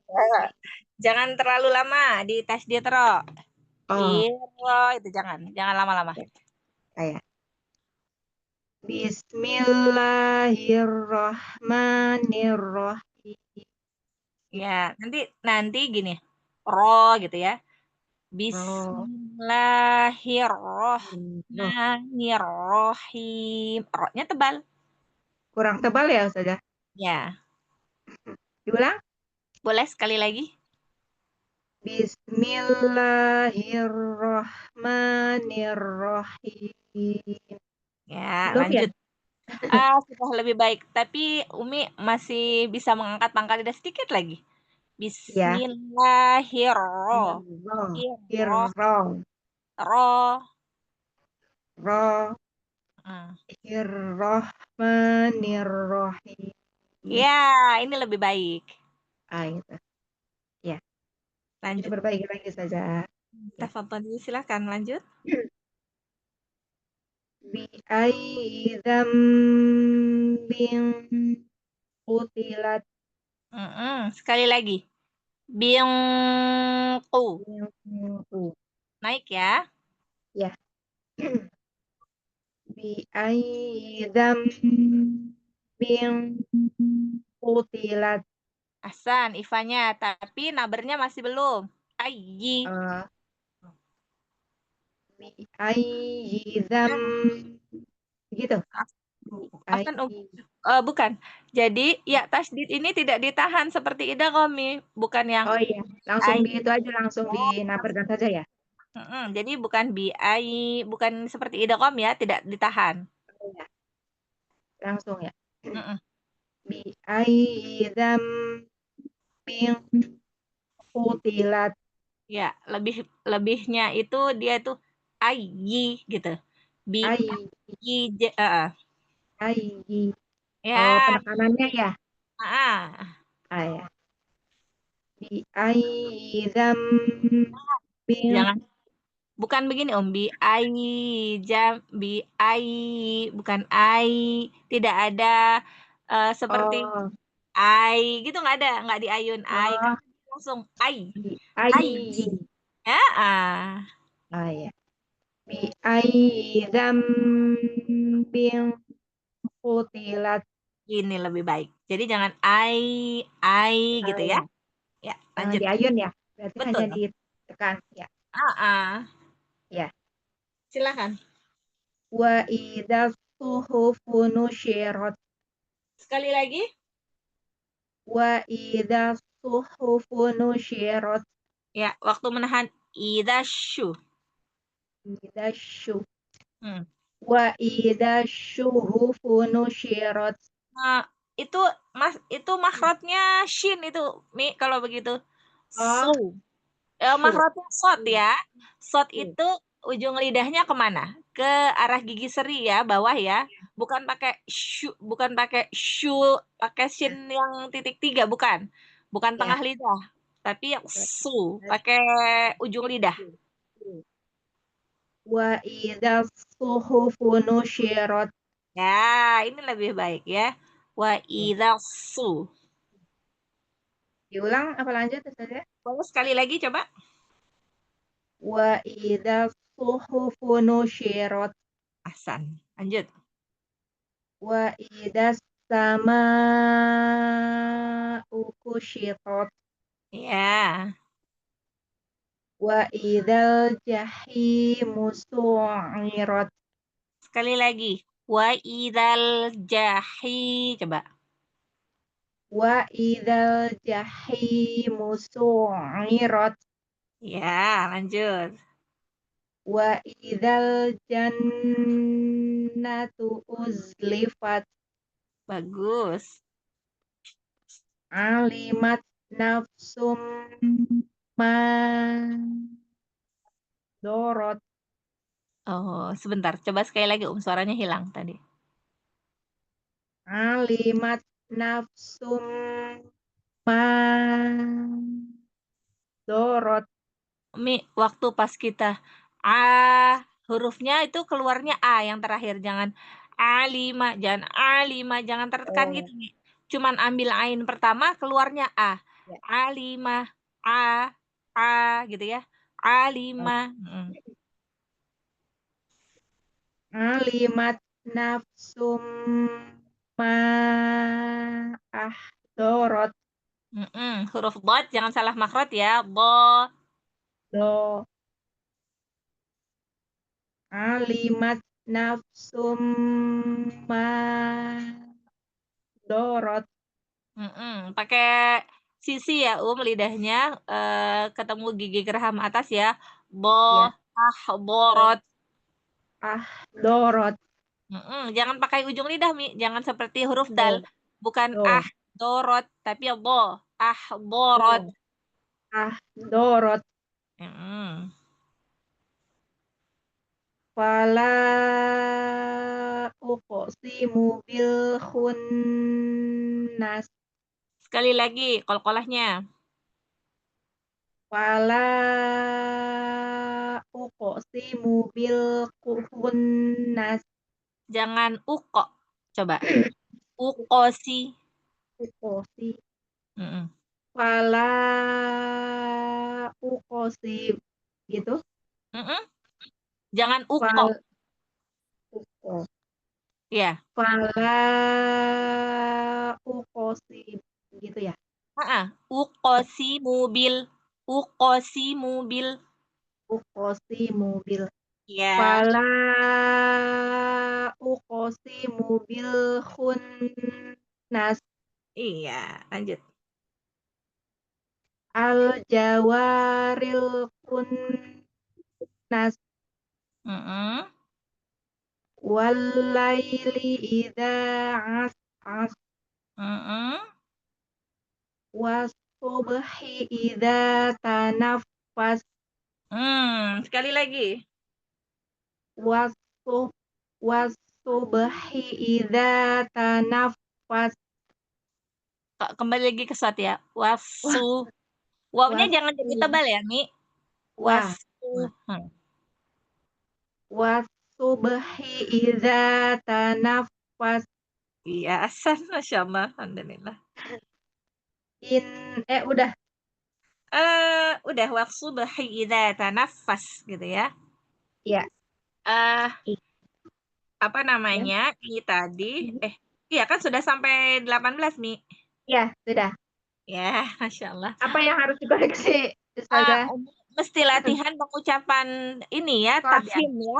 Jangan terlalu lama di tasdid ro. Oh, Iro itu jangan lama-lama. kayak Bismillahirrahmanirrahim. Ya, nanti gini. Ro gitu ya. Oh, Bismillahirrahmanirrahim. Ro-nya tebal. kurang tebal ya Ustazah? Ya, Diulang. boleh sekali lagi. Bismillahirrahmanirrahim. Ya, Belum ya? lanjut. Sudah lebih baik. Tapi Umi masih bisa mengangkat pangkal lidah sedikit lagi. Ya. Bismillahirrahmanirrahim. Irrong. Ro. Roh. Ah. Irrahmanirrahim. Ya, ini lebih baik. Gitu. Ya. Kita Lanjut. perbaiki lagi saja. Tafadhol, silakan lanjut. Bi'ai dzambin qutilat. Sekali lagi. Bingku. Naik ya. Ya. Bi'ai dzambin qutilat. Ahsan, ifanya. Tapi nabernya masih belum. Ayyi. Bi'ai dzambin. Gitu. Ahsan, bukan. Jadi, ya tasdid ini tidak ditahan seperti idghami. Bukan yang Oh iya, langsung ayyi. di itu aja, langsung dinabarkan saja ya. Jadi bukan bi'ai, bukan seperti idgham ya, tidak ditahan. Ya. Langsung ya. Mm-mm. Bi'ai dzambin qutilat. Ya, lebihnya itu dia tuh ayyi gitu. Ayyi. Ayyi. Oh, Ya, penekanannya ya. ya. Bi'ai dzambin. Jangan, bukan begini Om. Bukan ai, tidak ada seperti ai gitu, nggak diayun ai, kan langsung ai. Bi'ai. Ya, Ya. Bi'ai dzambin qutilat. ini lebih baik. Jadi jangan ai gitu ya. Ya, Jangan lanjut. diayun ya. Berarti Betul. hanya ditekan ya. Ya. Silakan. Wa idza suhufu nusyirat. Sekali lagi. Wa idza suhufu nusyirat. Ya, waktu menahan idasyu. Idasyu. Wa idza syuhufu nusyirat. Nah, itu makhrajnya shin itu, Mi, kalau begitu. So. Makhrajnya shot ya. Shot itu ujung lidahnya kemana? Ke arah gigi seri ya, bawah ya. Bukan pakai shu, pakai shin yang titik 3, bukan. Bukan tengah lidah. Tapi yang su, pakai ujung lidah. Wa idza suhufu nusyirat. Ya, ini lebih baik ya. Wa idza su. Diulang apa lanjut Ustaz ya? Boleh sekali lagi coba. Wa idza suhufu nusyirat. Ahsan. Lanjut. Wa idza samaa'u kusyirat. Ya. Wa idzal jahimu su'irat. Sekali lagi. Wa idzal jahi. Coba. Wa idzal jahimu su'irat. Ya, lanjut. Wa idzal jannatu uzlifat. Bagus. Alimat nafsum ma dorot. Oh, sebentar. Coba sekali lagi, suaranya hilang tadi. Alimat nafsum ma dorot. Mi, waktu pas kita hurufnya itu keluarnya A yang terakhir, jangan A5, jangan tertekan gitu, Mi. Cuman ambil ain pertama, keluarnya A. Ya. A5, A gitu ya. A5. Alimat nafsum ma ahdorat. Huruf dot jangan salah makhraj ya. Bo. Do. Alimat nafsum ma dorot. Pakai sisi ya, lidahnya ketemu gigi geraham atas ya. Bo, Ya. borot. Dorot. Jangan pakai ujung lidah, Mi. Jangan seperti huruf dal. Bukan Do. dorot, tapi ya bo. Borot. Dorot. Fala uqsimu bil khunnas. Sekali lagi, qalqalahnya. Fala uqsimu bil khunnas. Jangan uko. Coba. Ukosi. Uqsi. Mm-mm. Fala uqsi. Gitu. Jangan uko. Uko. Ya. Fala uqsi. Gitu ya. Ukosi mobil. Ukosi mobil. Uqsi mobil. Ya. Fala uqsimu bil khunnas. Iya, lanjut. Al jawaril khunnas. Wal laili idza as'as. Was subhi idza tanaffas. Sekali lagi. Was subhi idza tanaffas. Kembali lagi ke suat ya. Wasu. Wawnya jangan jadi tebal ya, Mi. Wasu. Was subhi idza tanaffas. Iya, asan. Masya Allah. Alhamdulillah. Udah. Udah. Wasubhi idza tanaffas gitu ya. Iya. Apa namanya? Ini tadi. Iya kan sudah sampai 18, Mi. Iya, sudah. Ya, Masya Allah. Apa yang harus dikoreksi, Ustazah? Mesti latihan pengucapan ini ya, Short ya? tafhim ya.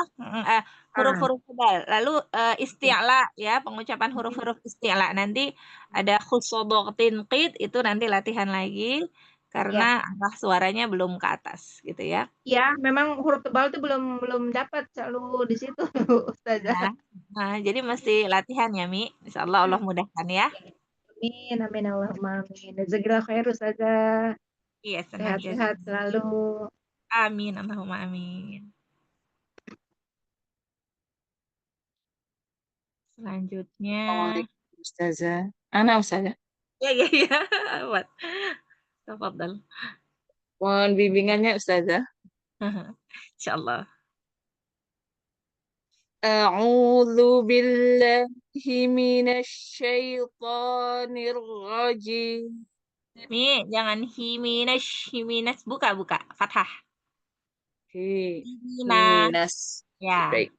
Huruf-huruf tebal. Lalu isti'la ya, pengucapan huruf-huruf isti'la. Nanti ada khusodoktin qid, itu nanti latihan lagi. Karena arah suaranya belum ke atas gitu ya. Iya, memang huruf tebal itu belum dapat selalu di situ, Ustazah. Nah, jadi mesti latihan ya, Mi. Insyaallah Allah mudahkan ya. Amin, amin, Allahumma amin. Jazakallahu khair, Ustazah. Iya, senang Sehat-sehat selalu. Amin, Allahumma amin. Selanjutnya. Ustazah. Ana Ustazah. Ya. What? Tafadhal. Mohon bimbingannya Ustazah. Insyaallah. A'udzu billahi minasy syaithanir rajim. Mi, jangan himinas, buka, fathah. Minas. Ya. Baik.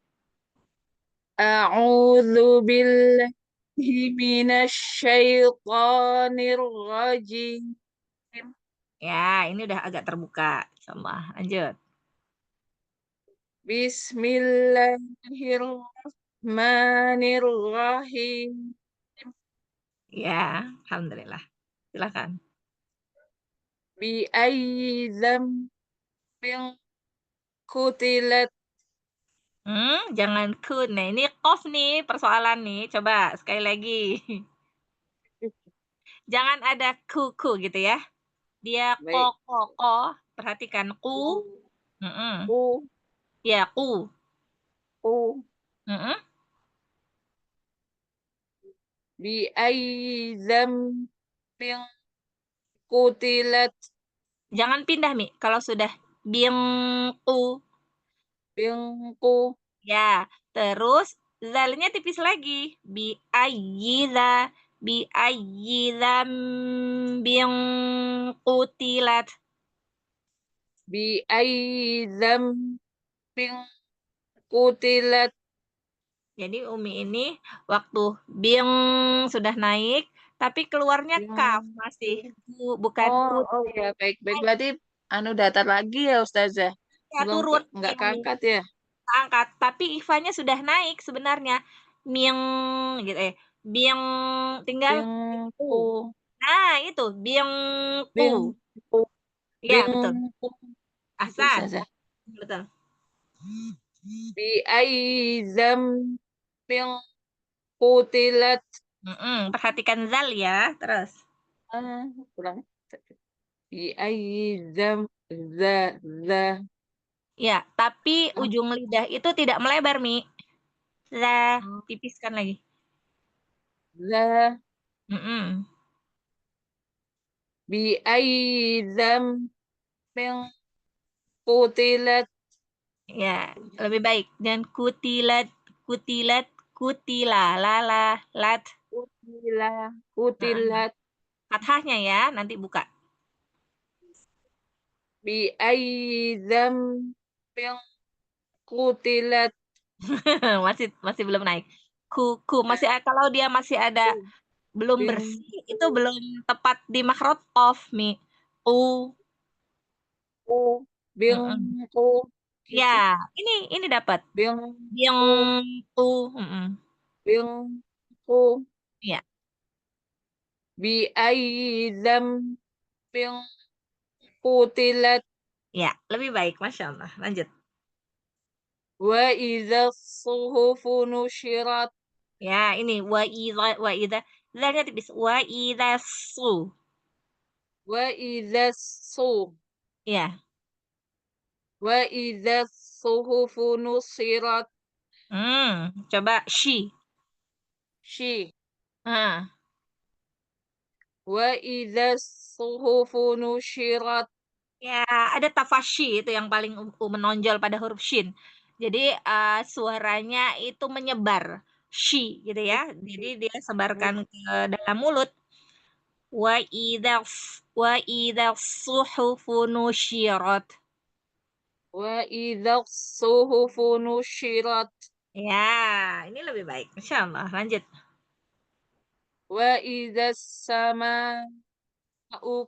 A'udzu billahi minasy syaithanir rajim. Ya, ini udah agak terbuka. Insyaallah. Lanjut. Bismillahirrahmanirrahim. Ya, alhamdulillah. Silakan. Bi ayyi dzambin qutilat. Jangan kun. Nah, ini qaf nih persoalan nih. Coba sekali lagi. Jangan ada ku gitu ya. Dia Baik. ko. Perhatikan ku. Ku. Ya, ku. Ku. Bi ayyi dzambin qutilat. Jangan pindah, Mi. Kalau sudah Bingku. bingku, Ya, terus zalnya tipis lagi. Biayyiza. Biayyiza kutilat. bi aizam bing kutilat, Jadi Umi ini waktu bing sudah naik, tapi keluarnya kaf bing. masih. Bukan Oh, kut. oh ya, baik-baik. Berarti datar lagi ya Ustazah. Ya, turun. Nggak Ya, Umi. keangkat ya. Angkat, tapi ifanya sudah naik sebenarnya. Ming gitu Bing tinggal Bingku, ku. Nah, itu bingku. bingku, Ya, betul. bingku. Itu Ahsan. Ustazah. Betul. Bi aizam bing kutilat. Perhatikan zal ya, terus. Kurang. Bi aizam za. Ya, tapi Ah, ujung lidah itu tidak melebar, Mi. Za, oh, tipiskan lagi. za. Mm-mm. Bi aizam bing kutilat. Ya, lebih baik. Dan kutilat, kutilat, kutila, lala, lat. Kutila, Nah, kutilat. fathahnya ya, nanti buka. Bi aizam bing kutilat. masih belum naik. Ku masih kalau dia masih ada belum Bing bersih itu belum tepat di makhraj of Mi. U. ku, bing Mm-mm. ku, gitu. Ya, ini dapat. Bing Yang ku, tu. Mm-mm. bing ku. Ya, Bi aizam bing kutilat. ya, lebih baik, Masya Allah. Lanjut. Wa idza suhufu nusyirat. Ya, ini wa idza zalnya tipis. Wa idza su. Wa idza su. Ya. Wa idza suhufu nusirat. Coba she. Shi. Ah, Wa idza suhufu nusyirat. ya, ada tafashi itu yang paling menonjol pada huruf shin. Jadi suaranya itu menyebar. She gitu ya. Jadi dia sebarkan ke dalam mulut. Wa idza suhufu nusyirat. Wa idza suhufu nusyirat. Ya, ini lebih baik. Insya Allah. Lanjut. Wa idza sama'u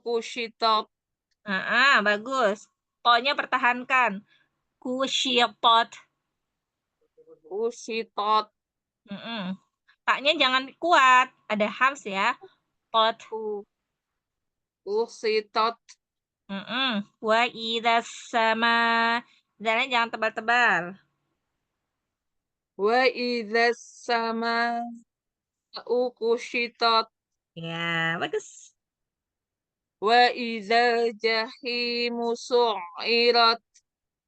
kusyitat. Bagus. Pokoknya pertahankan. Kusyitat. Kusyitat. Taknya jangan kuat. Ada hams ya. Tot. Kusyitat. Wa idza sama. Zalnya jangan tebal-tebal. Wa idza sama'u kusyitat. Ya, bagus. Wa idza jahimu su'irat.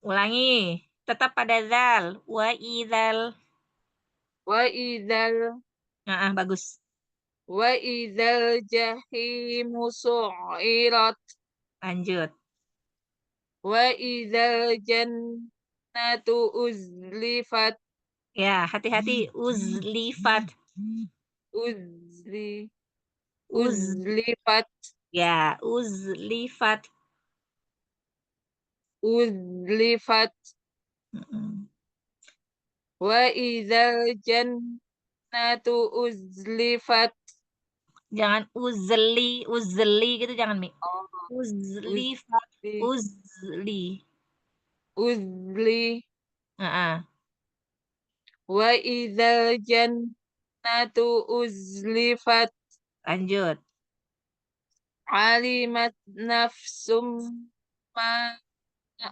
Ulangi. Tetap pada zal. Wa idzal. Wa idzal Bagus. wa idzal jahimu su'irat. Lanjut. Wa idzal jannatu uzlifat. Ya, hati-hati. Uzlifat. Uzli Uz. uzlifat. Ya, uzlifat. Uzlifat. Mm-mm. Wa idzal jannatu uzlifat. Jangan uzli gitu jangan Mi. Uzlifat, Uzli uzli. uzli. Heeh. Wa idzal jannatu uzlifat. Lanjut. Alimat nafsum ma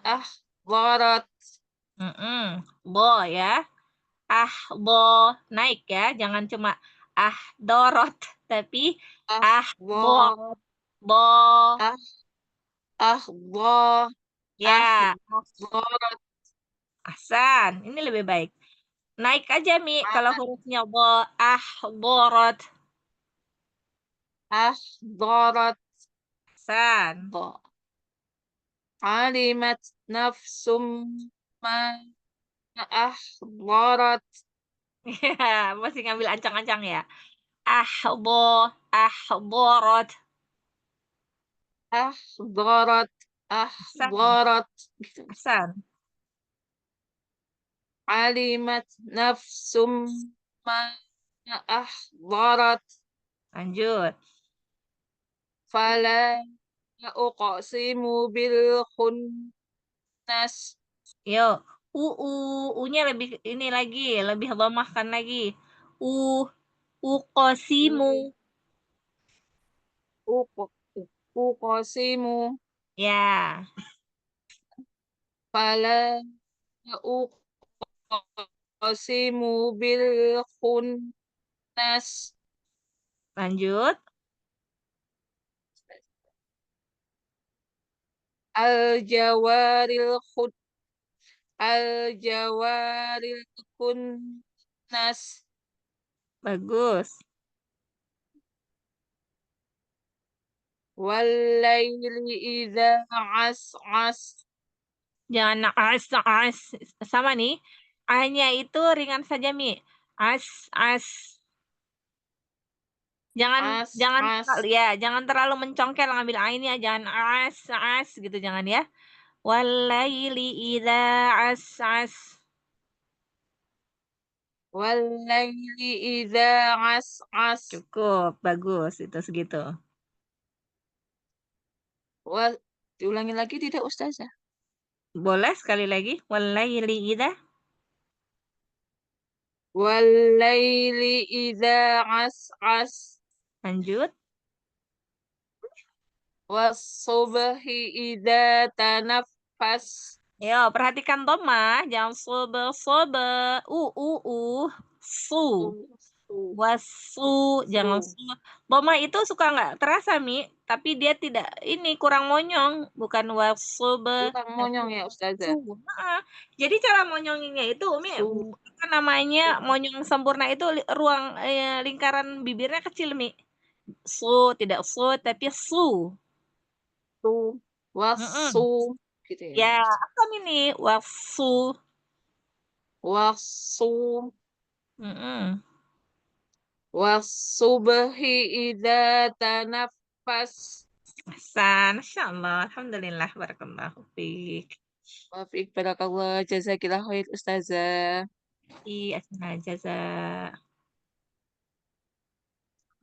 ahdarat. Bo ya. Bo naik ya, jangan cuma dorot, tapi bo. Ahdarat. Bo. Ahdarat. Ya, Ahdarat. ahsan. Ini lebih baik. Naik aja Mi kalau hurufnya bo. Ahdarat. Ahdarat. Ahsan. alimat nafsum ma ahdarat. Ya, masih ngambil ancang-ancang ya. Ahdarat. Ahdarat. Ahsan. Ahdarat. Gitu. Ahsan. Alimat nafsum ma ahdarat. Lanjut. Fala uqsimu bil khunnas. Yuk. U-nya lebih ini lagi, lebih lemahkan lagi. Uqsimu. Uqsimu. Ya. Fala uqsimu bil khunnas. Lanjut. Al-jawaril khunnas. Bagus. Walaili idza as'as. Jangan as. Sama nih. A-nya itu ringan saja, Mi. As. Jangan jangan terlalu mencongkel ngambil A-nya, jangan as gitu, jangan ya. Walaili idza as. Walaili idza as'as. Cukup, bagus itu segitu. Diulangi lagi tidak, Ustazah? Boleh sekali lagi. Walaili idza. Walaili idza as'as. Lanjut. Was-subhi idza tanaffas. Yo, perhatikan Toma, jangan sobe. Su. Wasu, jangan su. Toma itu suka nggak terasa, Mi, tapi dia tidak, ini kurang monyong, bukan wasobe. Kurang monyong ya, Ustazah. Jadi cara monyonginya itu, Mi, apa namanya, monyong sempurna itu ruang lingkaran bibirnya kecil, Mi. Tidak su, tapi su. Wasu. Gitu ya. Ya, apa ini? Wasu. Wasubhi idza tanaffas. Masya Allah, alhamdulillah, barakallahu fiik. Wafiq barakallah, jazakillah khair Ustazah. Asna jaza.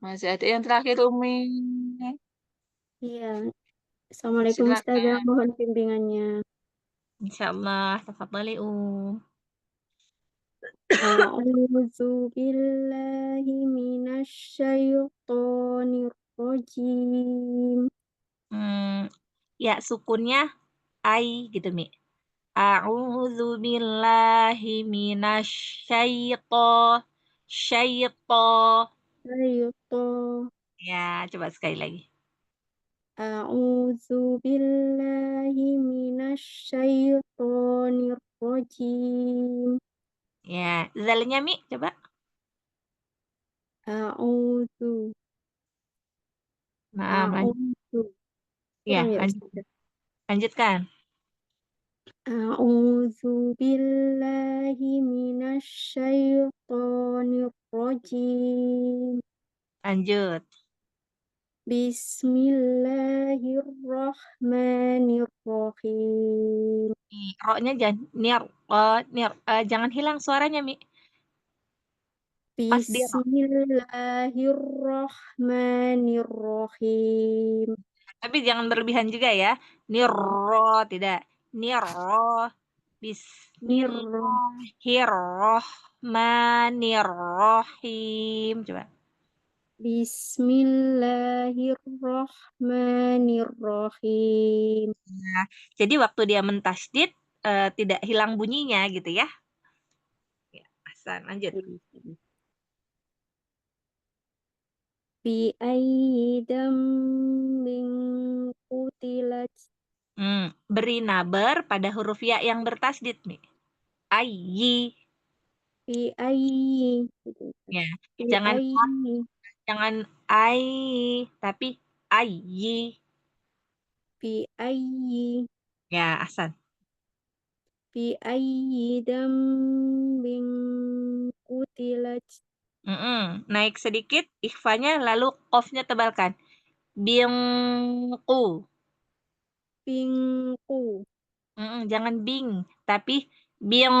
Masih ada yang terakhir, Umi. Iya. Assalamualaikum Silakan. Ustazah, mohon bimbingannya. Insyaallah, tafadhali A'udzu billahi minasyaitonir rajim. Ya, sukunnya ai gitu, Mi. A'udzu billahi minasyaitonir. Ya, coba sekali lagi. A'udzu billahi minasyaitonir rajim. Ya, zalnya, Mi, coba. A'udzu. Nah, ya, lanjutkan. A'udzu billahi minasyaitonir rajim. Lanjut. Bismillahirrahmanirrahim. Ro-nya jangan hilang suaranya, Mi. Pas dia ro. Bismillahirrahmanirrahim. Tapi jangan berlebihan juga ya. Nirro, tidak. Nirro. Bismillahirrahmanirrahim. Coba. Bismillahirrahmanirrahim. Nah, jadi waktu dia mentasydid tidak hilang bunyinya gitu ya. Ya, Hasan, lanjut. Bi ayyi dambin qutilat. Beri nabar pada huruf ya yang bertasydid nih. Ayyi. Bi ayyi. Ya, Bi jangan ayyi. jangan ai, tapi ayyi. Bi ayyi. Ya, Ahsan. Fi ayyi dambin qutilat. Naik sedikit ikhfanya lalu qafnya tebalkan. Bingku. Bingku. Jangan bing, tapi bing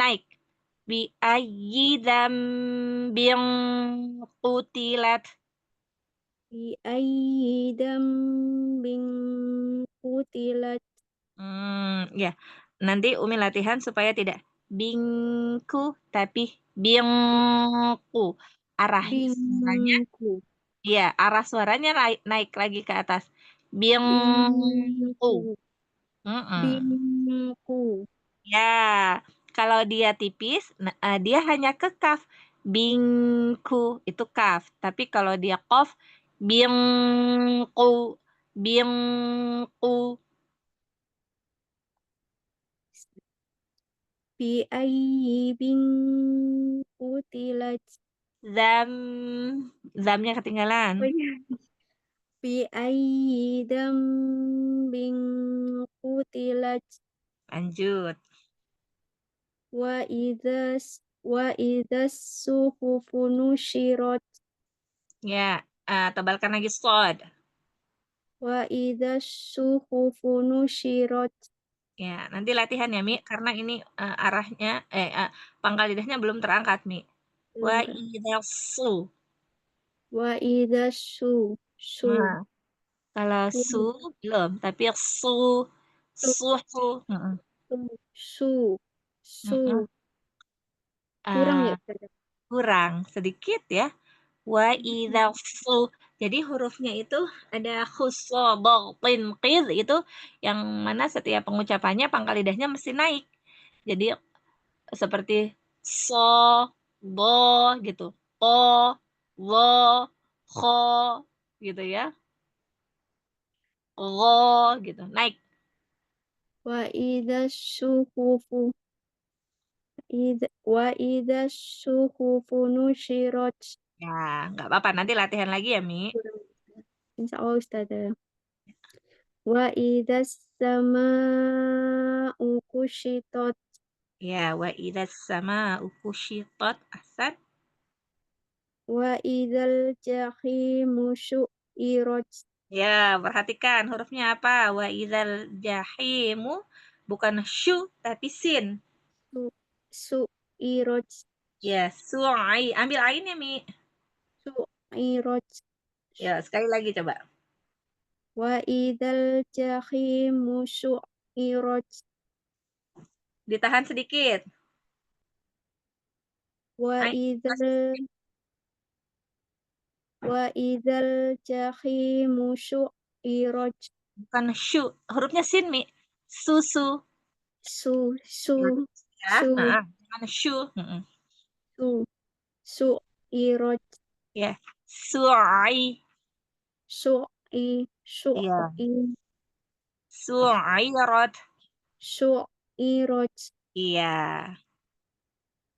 naik. Bi ayyi dzambin qutilat. Fi ayyi dambin qutilat. Ya. Nanti Umi latihan supaya tidak bingku, tapi bingku. Arahnya suaranya, Bingku. iya, arah suaranya naik lagi ke atas. Bingku. Bingku. Mm-mm. Bingku. Ya, kalau dia tipis, dia hanya ke kaf. Bingku itu kaf. Tapi kalau dia qaf, bingku, bingku. Fi ayyi bin qutilat. Zamnya ketinggalan. Oh iya. Fi ayyi dambin qutilat. Lanjut. Wa idzas suhufu nusyirat. Ya, tebalkan lagi shod. Wa idzas suhufu nusyirat. Ya, nanti latihan ya, Mi, karena ini arahnya pangkal lidahnya belum terangkat, Mi. Wa idzasu. Wa idzas su. Nah, kalau su belum, tapi suhu. Su. Kurang ya, Ustazah? Kurang sedikit ya. Wa idzasu. Jadi hurufnya itu ada khusodin qid itu yang mana setiap pengucapannya pangkal lidahnya mesti naik. Jadi seperti so, bo gitu. O, wo, kho gitu ya. Lo gitu. Naik. Wa idzas suhufu. Wa idzas suhufu nusyirat. Ya, nggak apa-apa. Nanti latihan lagi ya, Mi. Insya Allah, Ustazah. Wa idzas sama'u kusyitat. Ya, wa idzas sama'u kusyitat. Ahsan. Wa idzal jahimu su'irat. Ya, perhatikan hurufnya apa? Wa idzal jahimu bukan syu tapi sin. Su'irat. Ya, su'i. Ambil ainnya, Mi. Su'irat. Ya, sekali lagi coba. Wa idzal jahimu su'irat. Ditahan sedikit. Wa idzal jahimu su'irat. Bukan syu. Hurufnya sin, Mi. Susu. Ya, jangan syu. Su'irat. Ya, su'i. Iya. Su'irat. Su'irat. Iya.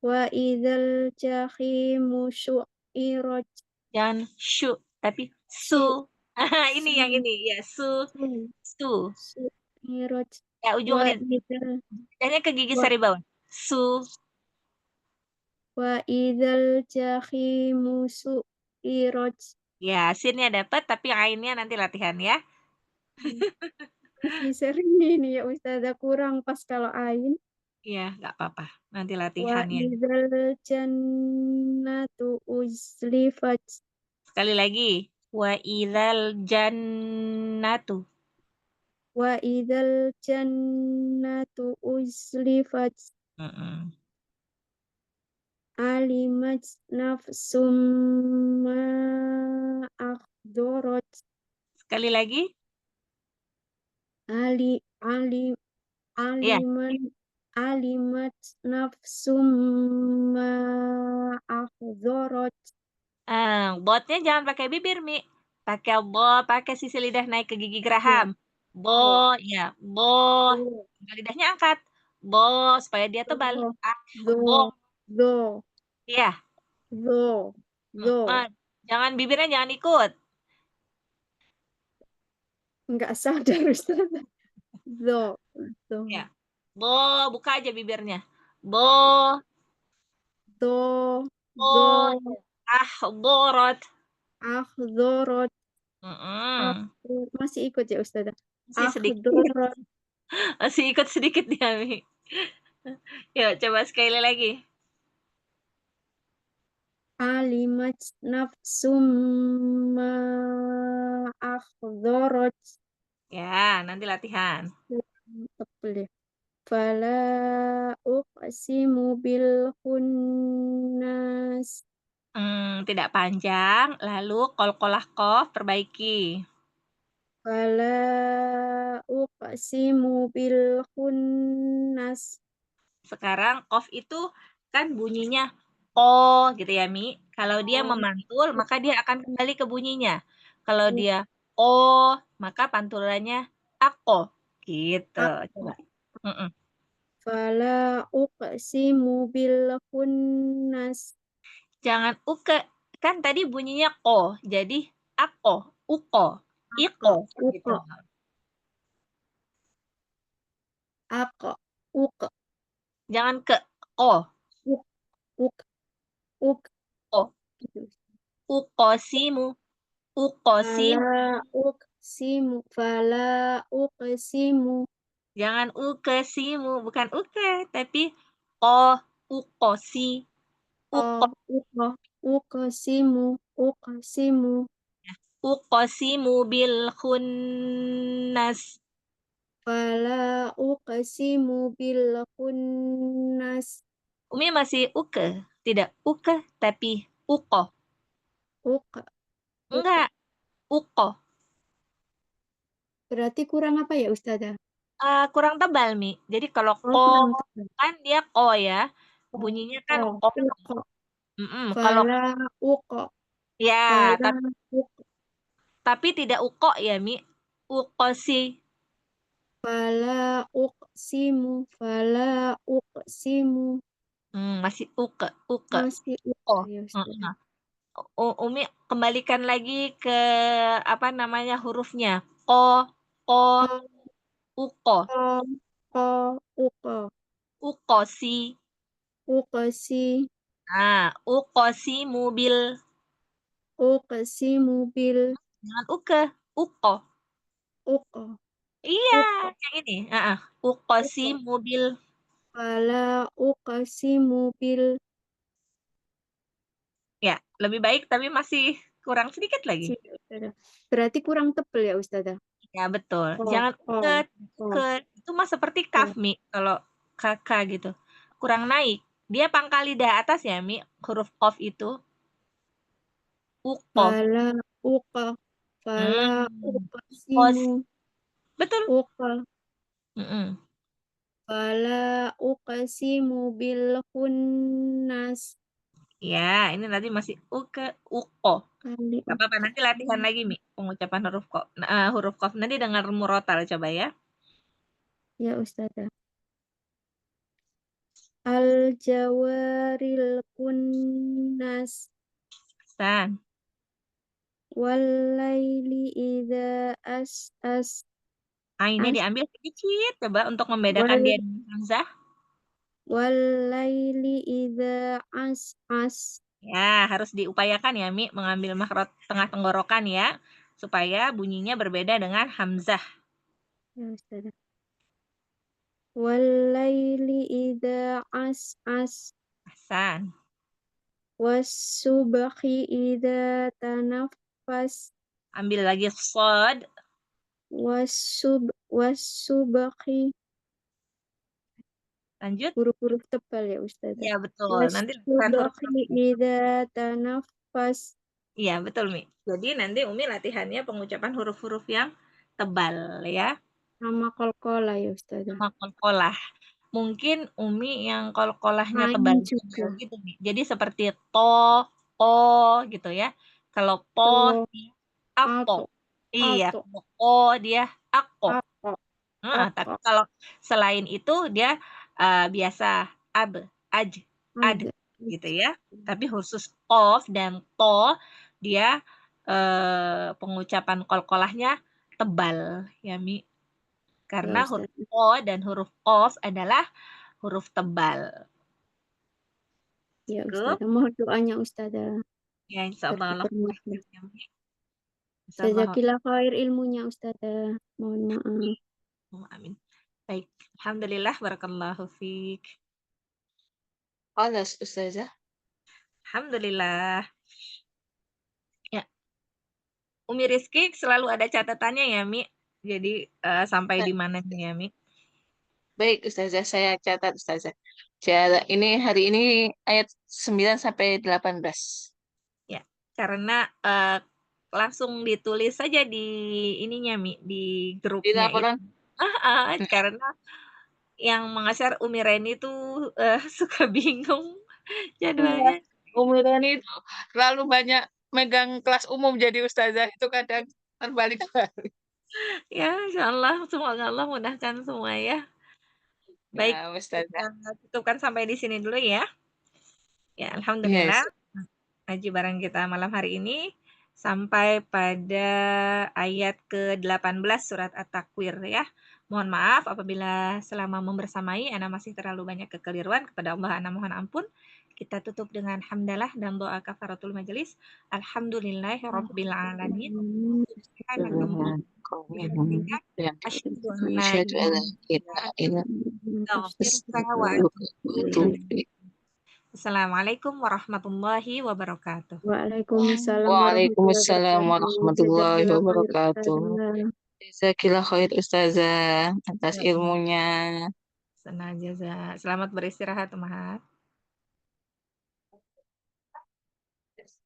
Wa idzal jahimu su'irat. Jangan syu, tapi su. Ini yang ini. Ya, su. Su'irat. Ya, ujung lidahnya ke gigi sari bawah. Su. Wa idzal jahimu su'irat. Ya, sinnya dapat, tapi ainnya nanti latihan ya. Masih sering ini ya Ustazah, kurang pas kalau ain. Iya, nggak apa-apa. Nanti Wa latihan ya. idzal jannatu uzlifat. Sekali lagi. Wa idzal jannatu. Wa idzal jannatu uzlifat. Alimat nafsum ma akhdarat. Sekali lagi. Alimat nafsum ma akhdarat. Botnya jangan pakai bibir, Mi. Pakai bo, pakai sisi lidah naik ke gigi geraham. Bo, ya, bo. Lidahnya angkat. Bo, supaya dia tebal. Bo. Do. Iya. Do. Jangan bibirnya jangan ikut. Enggak sadar Ustazah. do, do, Ya. Bo, buka aja bibirnya. Bo, do, bo, do, ahdorat. akhdorot, Mm-mm. masih ikut ya Ustazah. Masih sedikit. Akhdorot, Masih ikut sedikit dia, Mi. Yuk, coba sekali lagi. alimat nafsum ma akhdorot, Ya, nanti latihan. tepel ya. Fala uqsimu bil khunnas. Tidak panjang. Lalu qalqalah qaf perbaiki. Fala uqsimu bil khunnas. Sekarang qaf itu kan bunyinya ko gitu ya, Mi. Kalau dia memantul, maka dia akan kembali ke bunyinya. Kalau dia ko, maka pantulannya ako. Gitu. Coba. Mm-mm. Fala uqsimu bil khunnas. Jangan uke. Kan tadi bunyinya ko. Jadi ako, uko, iko. Gitu. Uko, ako, uko, Jangan ke ko. uk, uk, uk. Ko. Ukosimu. Ukosimu. Fala uqsimu, fala uqsimu. Jangan ukesimu. Bukan uke. Tapi ko, ukosi. Uko. Uko, uqsimu, uqsimu. Uqsimu bil khunnas. Fala uqsimu bil khunnas. Umi masih uke. Tidak uke, tapi uko. Uqa. Enggak. Uko. Berarti kurang apa ya Ustazah? Kurang tebal, Mi. Jadi kalau ko, Kurang tebal. kan dia ko ya. Bunyinya kan ko. Uqa. Kalau Fala uqa. ya, Fala uqa. tapi tidak uko ya, Mi. Ukosi. Fala uqsimu. Fala uqsimu. Masih uke. Uke. Masih Oh. uqa ya Ustazah. Umi kembalikan lagi ke apa namanya hurufnya. Ko, ko, uko, Ko, uqa. ukosi. Uqsi. Ukosi mobil. Uqsimu bil Jangan uke, uko. uqa. Iya, Uqa. yang ini. Ukosi mobil. Fala uqsimu bil. Ya, lebih baik tapi masih kurang sedikit lagi. Berarti kurang tebel ya Ustazah? Ya, betul. Ko, Jangan ko, uke, ko. uke. Itu mah seperti kaf, Mi. Kalau kakak gitu. Kurang naik. Dia pangkal lidah atas ya, Mi. Huruf qaf itu. Uko. Fala uqa. Fala Ukos. uqsimu. Betul. Uqa. Mm-mm. Fala uqsimu bil khunnas. Ya, ini nanti masih uke, uko. Kali Gak apa-apa, nanti latihan lagi, Mi. Pengucapan huruf qaf. Huruf qaf. Nanti dengar murotal, coba ya. ya Ustazah. Al jawaril kunnas. San. Walaili idza as'as. Ini diambil sedikit, coba untuk membedakan dia dengan hamzah. Walaili idza as'as. Ya, harus diupayakan ya, Mi, mengambil makhraj tengah tenggorokan ya, supaya bunyinya berbeda dengan hamzah. Ya Ustazah. Walaili idza as'as. San. Wasubhi idza tanaffas. Ambil lagi shad. Wasubhi. Lanjut. Huruf-huruf tebal ya Ustazah. Ya, betul. Nanti latihan huruf. Wasubhi idza tanaffas. Iya, betul, Mi. Jadi nanti Umi latihannya pengucapan huruf-huruf yang tebal ya. Sama qalqalah ya Ustazah. Sama qalqalah. Mungkin Umi yang qalqalahnya Ain tebal juga. gitu, Mi. Jadi seperti to, ko gitu ya. Kalau po, dia ako. Iya, Ato. ko dia ako. Ako. Tapi kalau selain itu dia biasa ab, aj, ad gitu ya. Tapi khusus qaf dan to dia pengucapan qalqalahnya tebal ya, Mi. Karena Ustazah. huruf O dan huruf Qaf adalah huruf tebal. Ya Cukup? Ustazah. Mohon doanya Ustazah. Ya, insya Allah Allah Termudah. memudahkan ya, Mi. Insya Allah. Jazakallah khair ilmunya Ustazah. Mohon maaf. Amin. Baik. Alhamdulillah. Barakallahu fiik. Khalas, Ustazah. Alhamdulillah. Ya. Umi Rizky selalu ada catatannya ya, Mi. Jadi sampai di mana nih ya, Mi? Baik, Ustazah, saya catat, Ustazah. Ini hari ini ayat 9 sampai 18. Ya, karena langsung ditulis saja di ininya, Mi, di Di grupnya itu. laporan. Karena yang mengajar Umi Reni tuh suka bingung jadwalnya. Umi Reni itu terlalu banyak megang kelas umum jadi Ustazah. Itu kadang terbalik-balik. Ya, insyaallah semoga Allah mudahkan semua ya. Baik, Ya, Ustazah. kita cukupkan sampai di sini dulu ya. Ya, Yes. alhamdulillah. Ngaji bareng kita malam hari ini sampai pada ayat ke-18 surat At-Takwir ya. Mohon maaf apabila selama membersamai ana masih terlalu banyak kekeliruan, kepada Allah ana mohon ampun. Kita tutup dengan hamdalah dan doa kafaratul majelis. Alhamdulillahirabbil alamin. Subhanallah. Bihamdika asyhadu an la Asyhadu an la ilaha illa anta astaghfiruka wa atubu ilaik. Assalamualaikum warahmatullahi wabarakatuh. Waalaikumsalam Waalaikumsalam warahmatullahi Jazakallah khair, wabarakatuh. Ustazah. Jazakillah khair Ustazah atas ilmunya. Senang jaza. Selamat beristirahat, Umahat.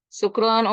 Syukron,